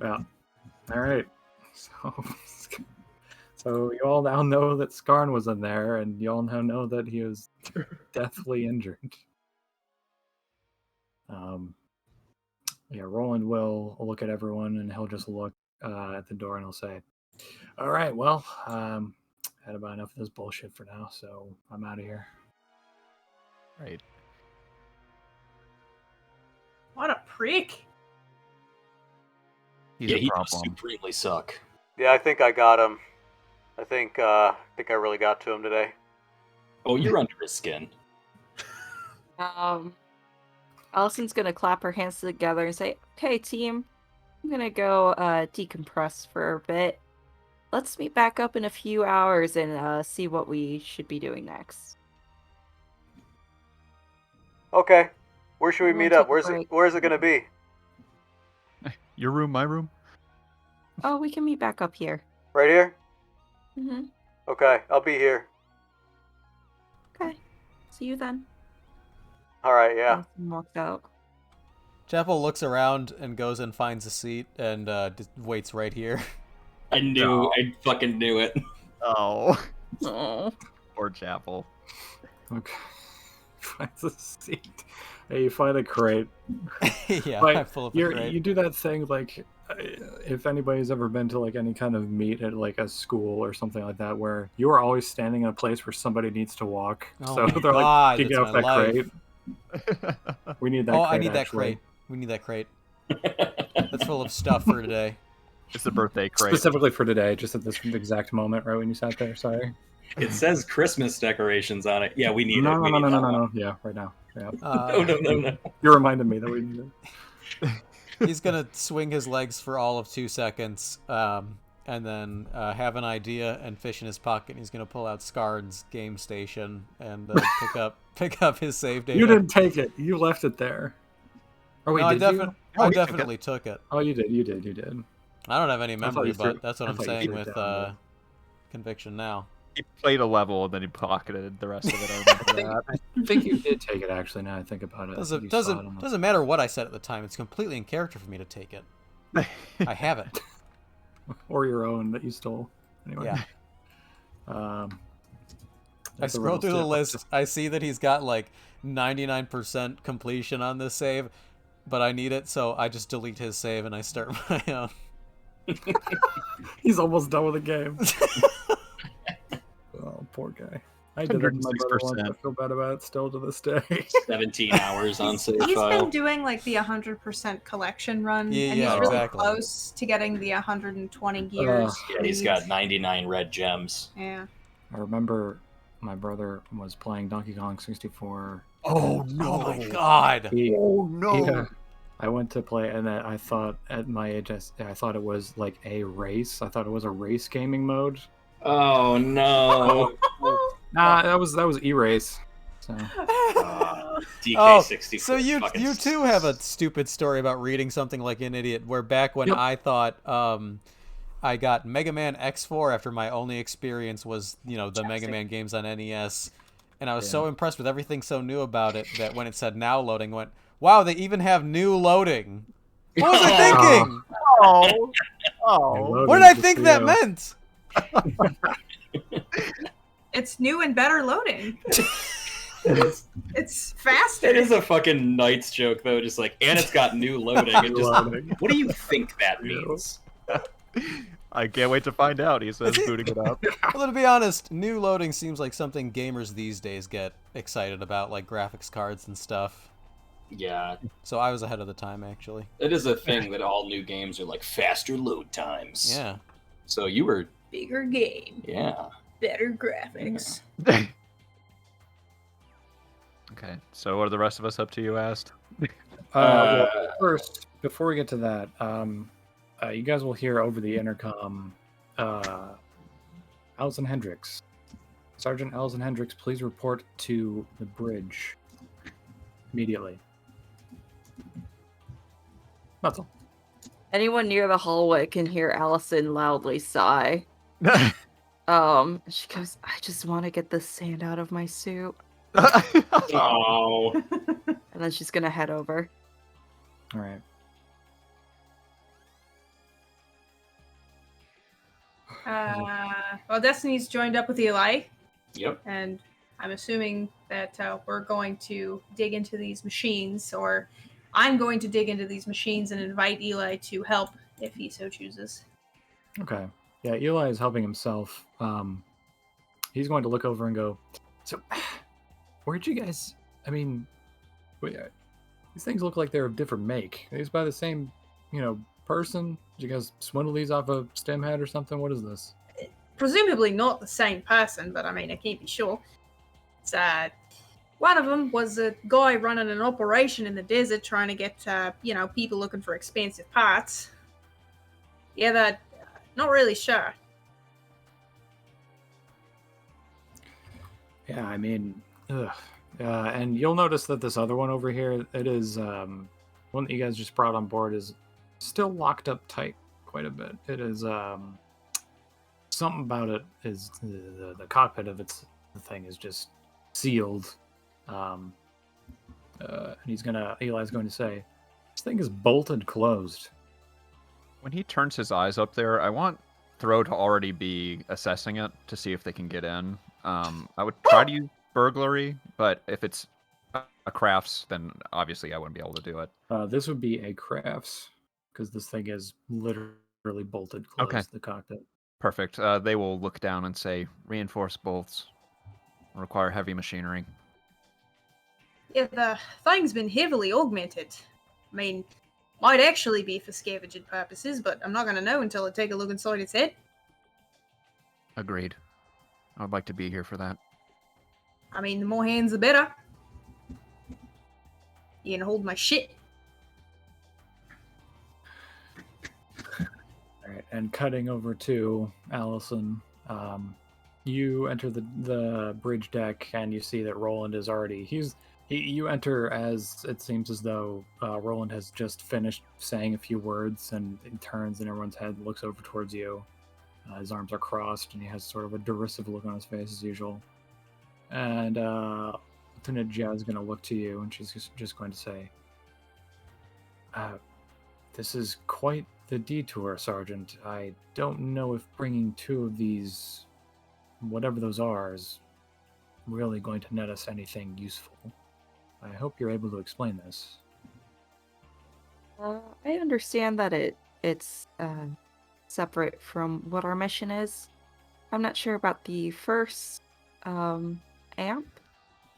Yeah. All right. So you all now know that Skarn was in there, and you all now know that he was deathly injured. Yeah, Roland will look at everyone, and he'll just look at the door, and he'll say, "All right, well, had about enough of this bullshit for now, so I'm out of here." Right. What a prick. He does supremely suck. Yeah, I think I got him. I think I really got to him today. Oh, you're under his skin. Allison's gonna clap her hands together and say, "Okay, team, I'm gonna go decompress for a bit. Let's meet back up in a few hours and see what we should be doing next." Okay. Where should we meet up? Where's it gonna be? Your room, my room? Oh, we can meet back up here. Right here? Mm-hmm. Okay, I'll be here. Okay. See you then. Alright, yeah. Allison walks out. Chapel looks around and goes and finds a seat and waits right here. I fucking knew it. Oh. Oh. Poor Chapel. Okay. Finds a seat. Hey, you find a crate. Yeah, like, I pull up a crate. You do that thing like, if anybody's ever been to like any kind of meet at like a school or something like that, where you are always standing in a place where somebody needs to walk. Oh so my they're God, like, "Can you get off that crate?" We need that. Oh, crate, I need that actually. crate. We need that crate. That's full of stuff for today. It's the birthday crate. Specifically for today, just at this exact moment, right when you sat there. Sorry. It says Christmas decorations on it. Yeah, we need it. No. Yeah, right now. Yeah. No. You reminded me that we need it. He's gonna swing his legs for all of 2 seconds, and then have an idea and fish in his pocket. And he's gonna pull out Skarn's game station and pick up his save data. You didn't take it. You left it there. Oh wait, no, I you? definitely took it. Oh, you did. I don't have any memory, you threw- but that's what I I'm thought you saying threw it with down, conviction now. He played a level and then he pocketed the rest of it. I remember that. I think you did take it. Actually, now I think about it. Doesn't matter what I said at the time. It's completely in character for me to take it. I have it. Or your own that you stole. Anyway. Yeah. I scroll through the list. I see that he's got like 99% completion on this save, but I need it, so I just delete his save and I start my own. He's almost done with the game. Oh, poor guy. I did it to my brother once. I feel bad about it still to this day. 17 hours on save He's file. been doing like the 100% collection run, and he's really exactly. close to getting the 120 gears. Yeah, he's got 99 red gems. Yeah. I remember my brother was playing Donkey Kong 64. Oh no! Oh my God! I went to play, and I thought at my age, I thought it was like a race. I thought it was a race gaming mode. Oh no! Nah, that was E-Race. So. DK64. So you too have a stupid story about reading something like an idiot. Where back when I thought I got Mega Man X4 after my only experience was the Mega Man games on NES, and I was so impressed with everything so new about it that when it said now loading, I went, wow, they even have new loading. What was I thinking? What did I think that meant? It's new and better loading. It's faster. It is a fucking Knights joke though, just like, and it's got new loading. And just, what do you think that means? I can't wait to find out. He says, booting it up. Well, to be honest, new loading seems like something gamers these days get excited about, like graphics cards and stuff. Yeah. So I was ahead of the time, actually. It is a thing that all new games are like faster load times. Yeah. So you were... Bigger game. Yeah. Better graphics. Yeah. Okay, so what are the rest of us up to, you asked? Well, first, before we get to that, you guys will hear over the intercom, Allison Hendricks. Sergeant Allison Hendricks, please report to the bridge immediately. That's all. Anyone near the hallway can hear Allison loudly sigh. She goes, I just want to get the sand out of my suit. Oh. And then she's gonna head over. All right. Well, Destiny's joined up with Eli. Yep. And I'm assuming that we're going to dig into these machines, or I'm going to dig into these machines and invite Eli to help if he so chooses. Okay. Yeah, Eli is helping himself. He's going to look over and go, so, where'd you guys... I mean, these things look like they're of different make. Are these by the same, person? Did you guys swindle these off a stem head or something? What is this? Presumably not the same person, but I mean, I can't be sure. It's, one of them was a guy running an operation in the desert trying to get, people looking for expensive parts. Yeah, they're not really sure. Yeah, I mean, and you'll notice that this other one over here, it is, one that you guys just brought on board is still locked up tight quite a bit. It is, something about it is the cockpit of the thing is just sealed. And Eli's going to say, this thing is bolted closed. When he turns his eyes up there, I want Throw to already be assessing it to see if they can get in. I would try to use burglary, but if it's a crafts, then obviously I wouldn't be able to do it. This would be a crafts, because this thing is literally bolted closed, okay. The cockpit. Perfect. They will look down and say, reinforced bolts. Require heavy machinery. Yeah, the thing's been heavily augmented. I mean, might actually be for scavenging purposes, but I'm not going to know until I take a look inside its head. Agreed. I would like to be here for that. I mean, the more hands, the better. You can hold my shit. All right, and cutting over to Allison, you enter the bridge deck, and you see that Roland is already... You enter as it seems as though Roland has just finished saying a few words, and he turns and everyone's head looks over towards you. His arms are crossed, and he has sort of a derisive look on his face as usual. And Lieutenant Jazz is going to look to you, and she's just going to say, this is quite the detour, Sergeant. I don't know if bringing 2 of these, whatever those are, is really going to net us anything useful. I hope you're able to explain this. I understand that it's separate from what our mission is. I'm not sure about the first amp,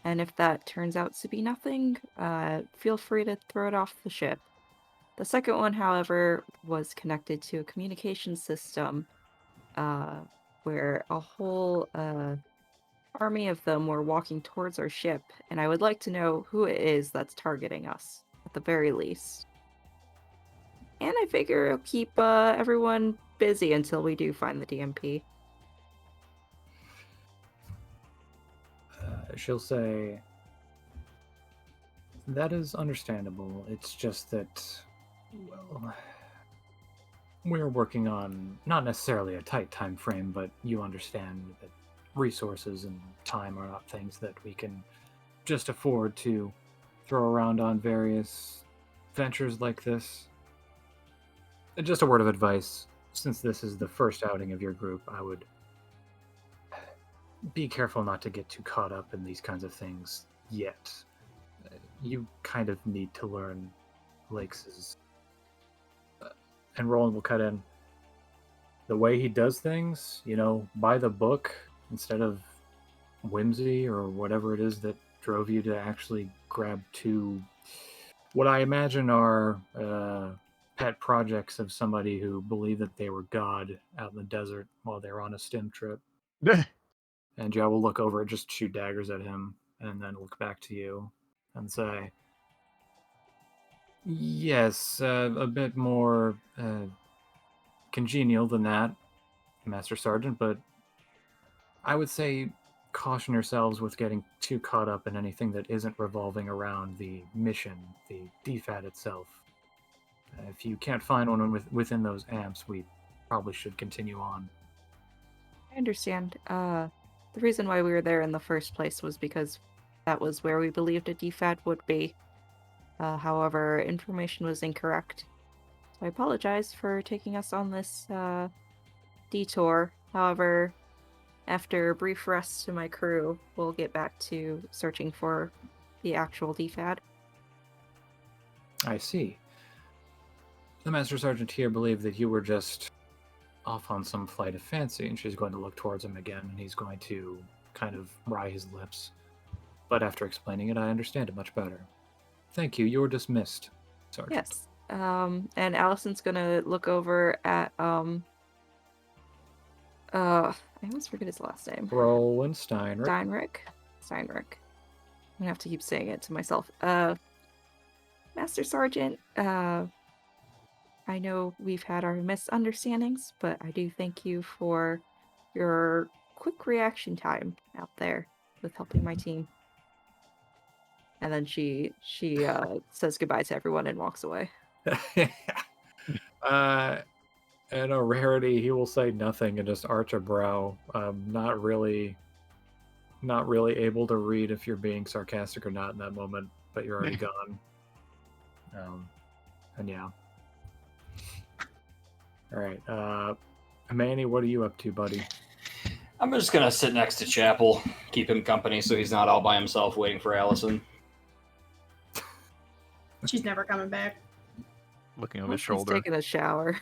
and if that turns out to be nothing, feel free to throw it off the ship. The second one, however, was connected to a communication system where a whole army of them were walking towards our ship, and I would like to know who it is that's targeting us, at the very least. And I figure it'll keep everyone busy until we do find the DMP. She'll say, that is understandable. It's just that, well, we're working on not necessarily a tight time frame, but you understand that resources and time are not things that we can just afford to throw around on various ventures like this. Just a word of advice, since this is the first outing of your group, I would be careful not to get too caught up in these kinds of things yet. You kind of need to learn Lakes' and Roland will cut in. The way he does things, by the book, instead of whimsy or whatever it is that drove you to actually grab 2, what I imagine are pet projects of somebody who believed that they were God out in the desert while they were on a stim trip. And Joe will look over, just shoot daggers at him, and then look back to you and say, yes, a bit more congenial than that, Master Sergeant, but I would say caution yourselves with getting too caught up in anything that isn't revolving around the mission, the DFAT itself. If you can't find one within those amps, we probably should continue on. I understand. The reason why we were there in the first place was because that was where we believed a DFAT would be. However, information was incorrect. So I apologize for taking us on this detour. However, after a brief rest to my crew, we'll get back to searching for the actual DFAT. I see. The Master Sergeant here believed that you were just off on some flight of fancy, and she's going to look towards him again, and he's going to kind of wry his lips. But after explaining it, I understand it much better. Thank you. You were dismissed, Sergeant. Yes. And Allison's gonna look over at I almost forget his last name. Roland Steinrich. Steinrich. I'm gonna have to keep saying it to myself. Master Sergeant, I know we've had our misunderstandings, but I do thank you for your quick reaction time out there with helping my team. And then she says goodbye to everyone and walks away. In a rarity, he will say nothing and just arch a brow. Not really able to read if you're being sarcastic or not in that moment, but you're already gone. And yeah. All right, Manny, what are you up to, buddy? I'm just gonna sit next to Chapel, keep him company, so he's not all by himself waiting for Allison. She's never coming back. Looking over his He's shoulder. taking a shower.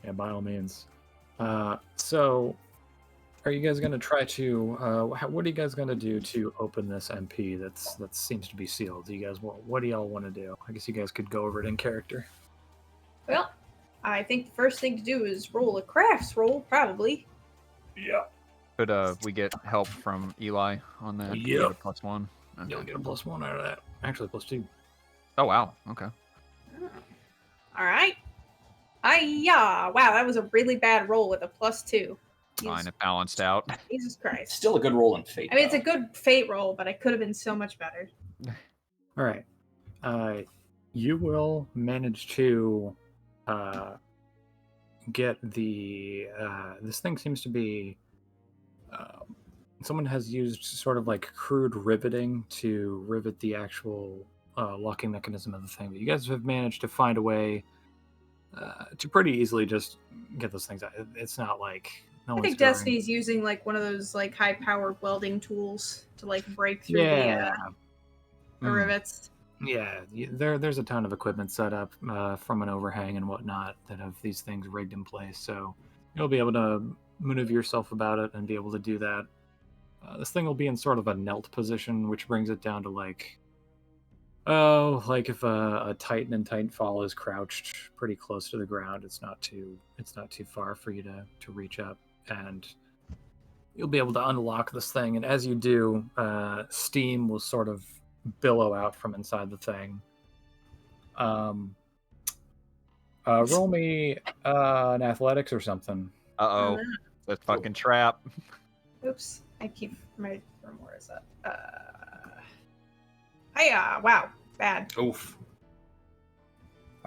Yeah, by all means. So, are you guys going to try to? What are you guys going to do to open this MP that seems to be sealed? Do you guys what do y'all want to do? I guess you guys could go over it in character. Well, I think the first thing to do is roll a crafts roll, probably. Yeah. Could we get help from Eli on that? Yep. +1. Okay. You'll get a +1 out of that. Actually, +2. Oh wow. Okay. All right. Wow, that was a really bad roll with a +2. Fine, it balanced out. Jesus Christ. Still a good roll in fate. I mean, it's a good fate roll, but I could have been so much better. All right. You will manage to get the. This thing seems to be. Someone has used sort of like crude riveting to rivet the actual locking mechanism of the thing. But you guys have managed to find a way to pretty easily just get those things out. It's not like I think Destiny's using like one of those like high-powered welding tools to like break through the rivets. Yeah, there's a ton of equipment set up from an overhang and whatnot that have these things rigged in place. So you'll be able to maneuver yourself about it and be able to do that. This thing will be in sort of a knelt position, which brings it down to like if a Titan in Titanfall is crouched pretty close to the ground, it's not too far for you to reach up, and you'll be able to unlock this thing. And as you do, steam will sort of billow out from inside the thing. Roll me an athletics or something. Uh-oh. That's fucking trap. Oops. I keep my where is that? Wow. Bad. Oof.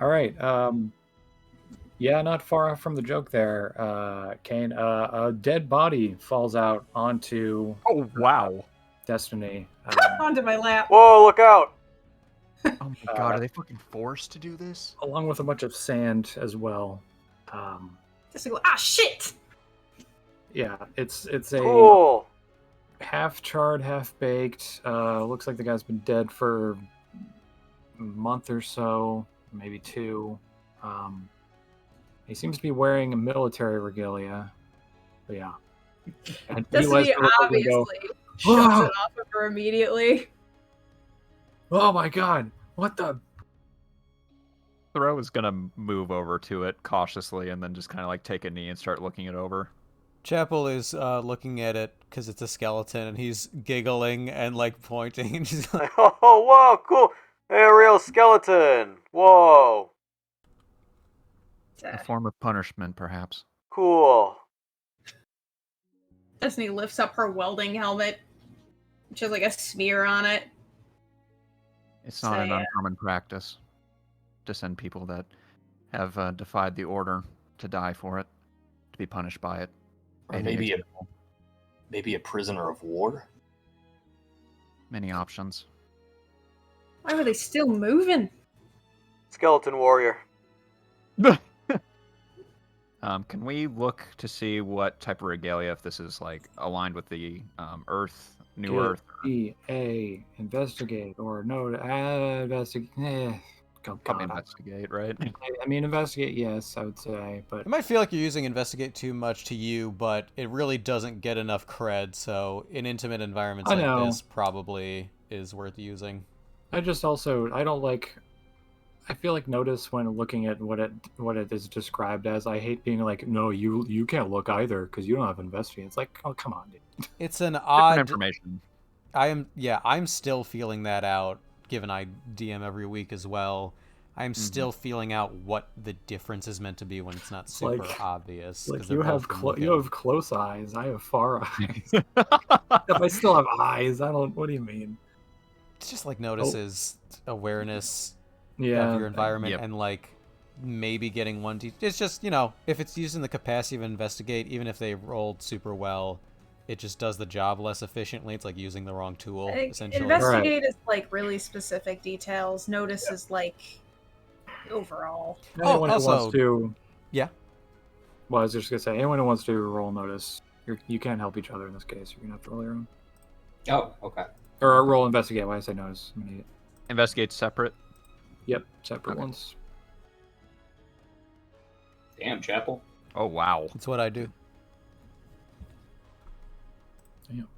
All right. Yeah, not far off from the joke there, Kane. A dead body falls out onto. Oh wow. Destiny. Onto my lap. Whoa! Look out! Oh my god, are they fucking forced to do this? Along with a bunch of sand as well. Just to go. Shit! Yeah, it's a Cool. half charred, half baked. Looks like the guy's been dead for a month or so, maybe 2. He seems to be wearing a military regalia. But yeah. And Destiny obviously shoves it off of her immediately. Oh my god! What the? Thoreau is gonna move over to it cautiously and then just kind of like take a knee and start looking it over. Chapel is looking at it because it's a skeleton, and he's giggling and like pointing, and he's like, Oh, whoa, cool. Hey, a real skeleton. Whoa. A form of punishment, perhaps. Cool. Destiny lifts up her welding helmet, which has like a smear on it. It's not an uncommon practice to send people that have defied the order to die for it, to be punished by it. Or maybe a prisoner of war. Many options. Why were they still moving? Skeleton warrior. Can we look to see what type of regalia, if this is like aligned with the Earth, New Earth? EA, investigate, or no, investigate. Probably investigate, right? I mean, investigate, yes, I would say, but It might feel like you're using investigate too much to you, but it really doesn't get enough cred. So in intimate environments like this, probably is worth using. I don't like. I feel like notice when looking at what it is described as. I hate being like, no, you can't look either because you don't have investigate. It's like, oh, come on, dude. It's an odd information. I'm still feeling that out, given I DM every week as well. I'm still feeling out what the difference is meant to be when it's not super obvious. Like you have close eyes, I have far eyes. If I still have eyes, I don't. What do you mean? It's just like notices awareness of your environment and like maybe getting one. It's just, if it's using the capacity of investigate, even if they rolled super well, it just does the job less efficiently. It's like using the wrong tool, essentially. Investigate is like really specific details. Notice is like overall. Anyone who wants to, yeah. Well, I was just gonna say, anyone who wants to roll notice, you can't help each other in this case. You're gonna have to roll your own. Oh, okay. Or roll investigate. Why I say notice? I'm an idiot. Investigate separate. Yep, separate ones. Damn, Chapel. Oh wow. That's what I do. Damn.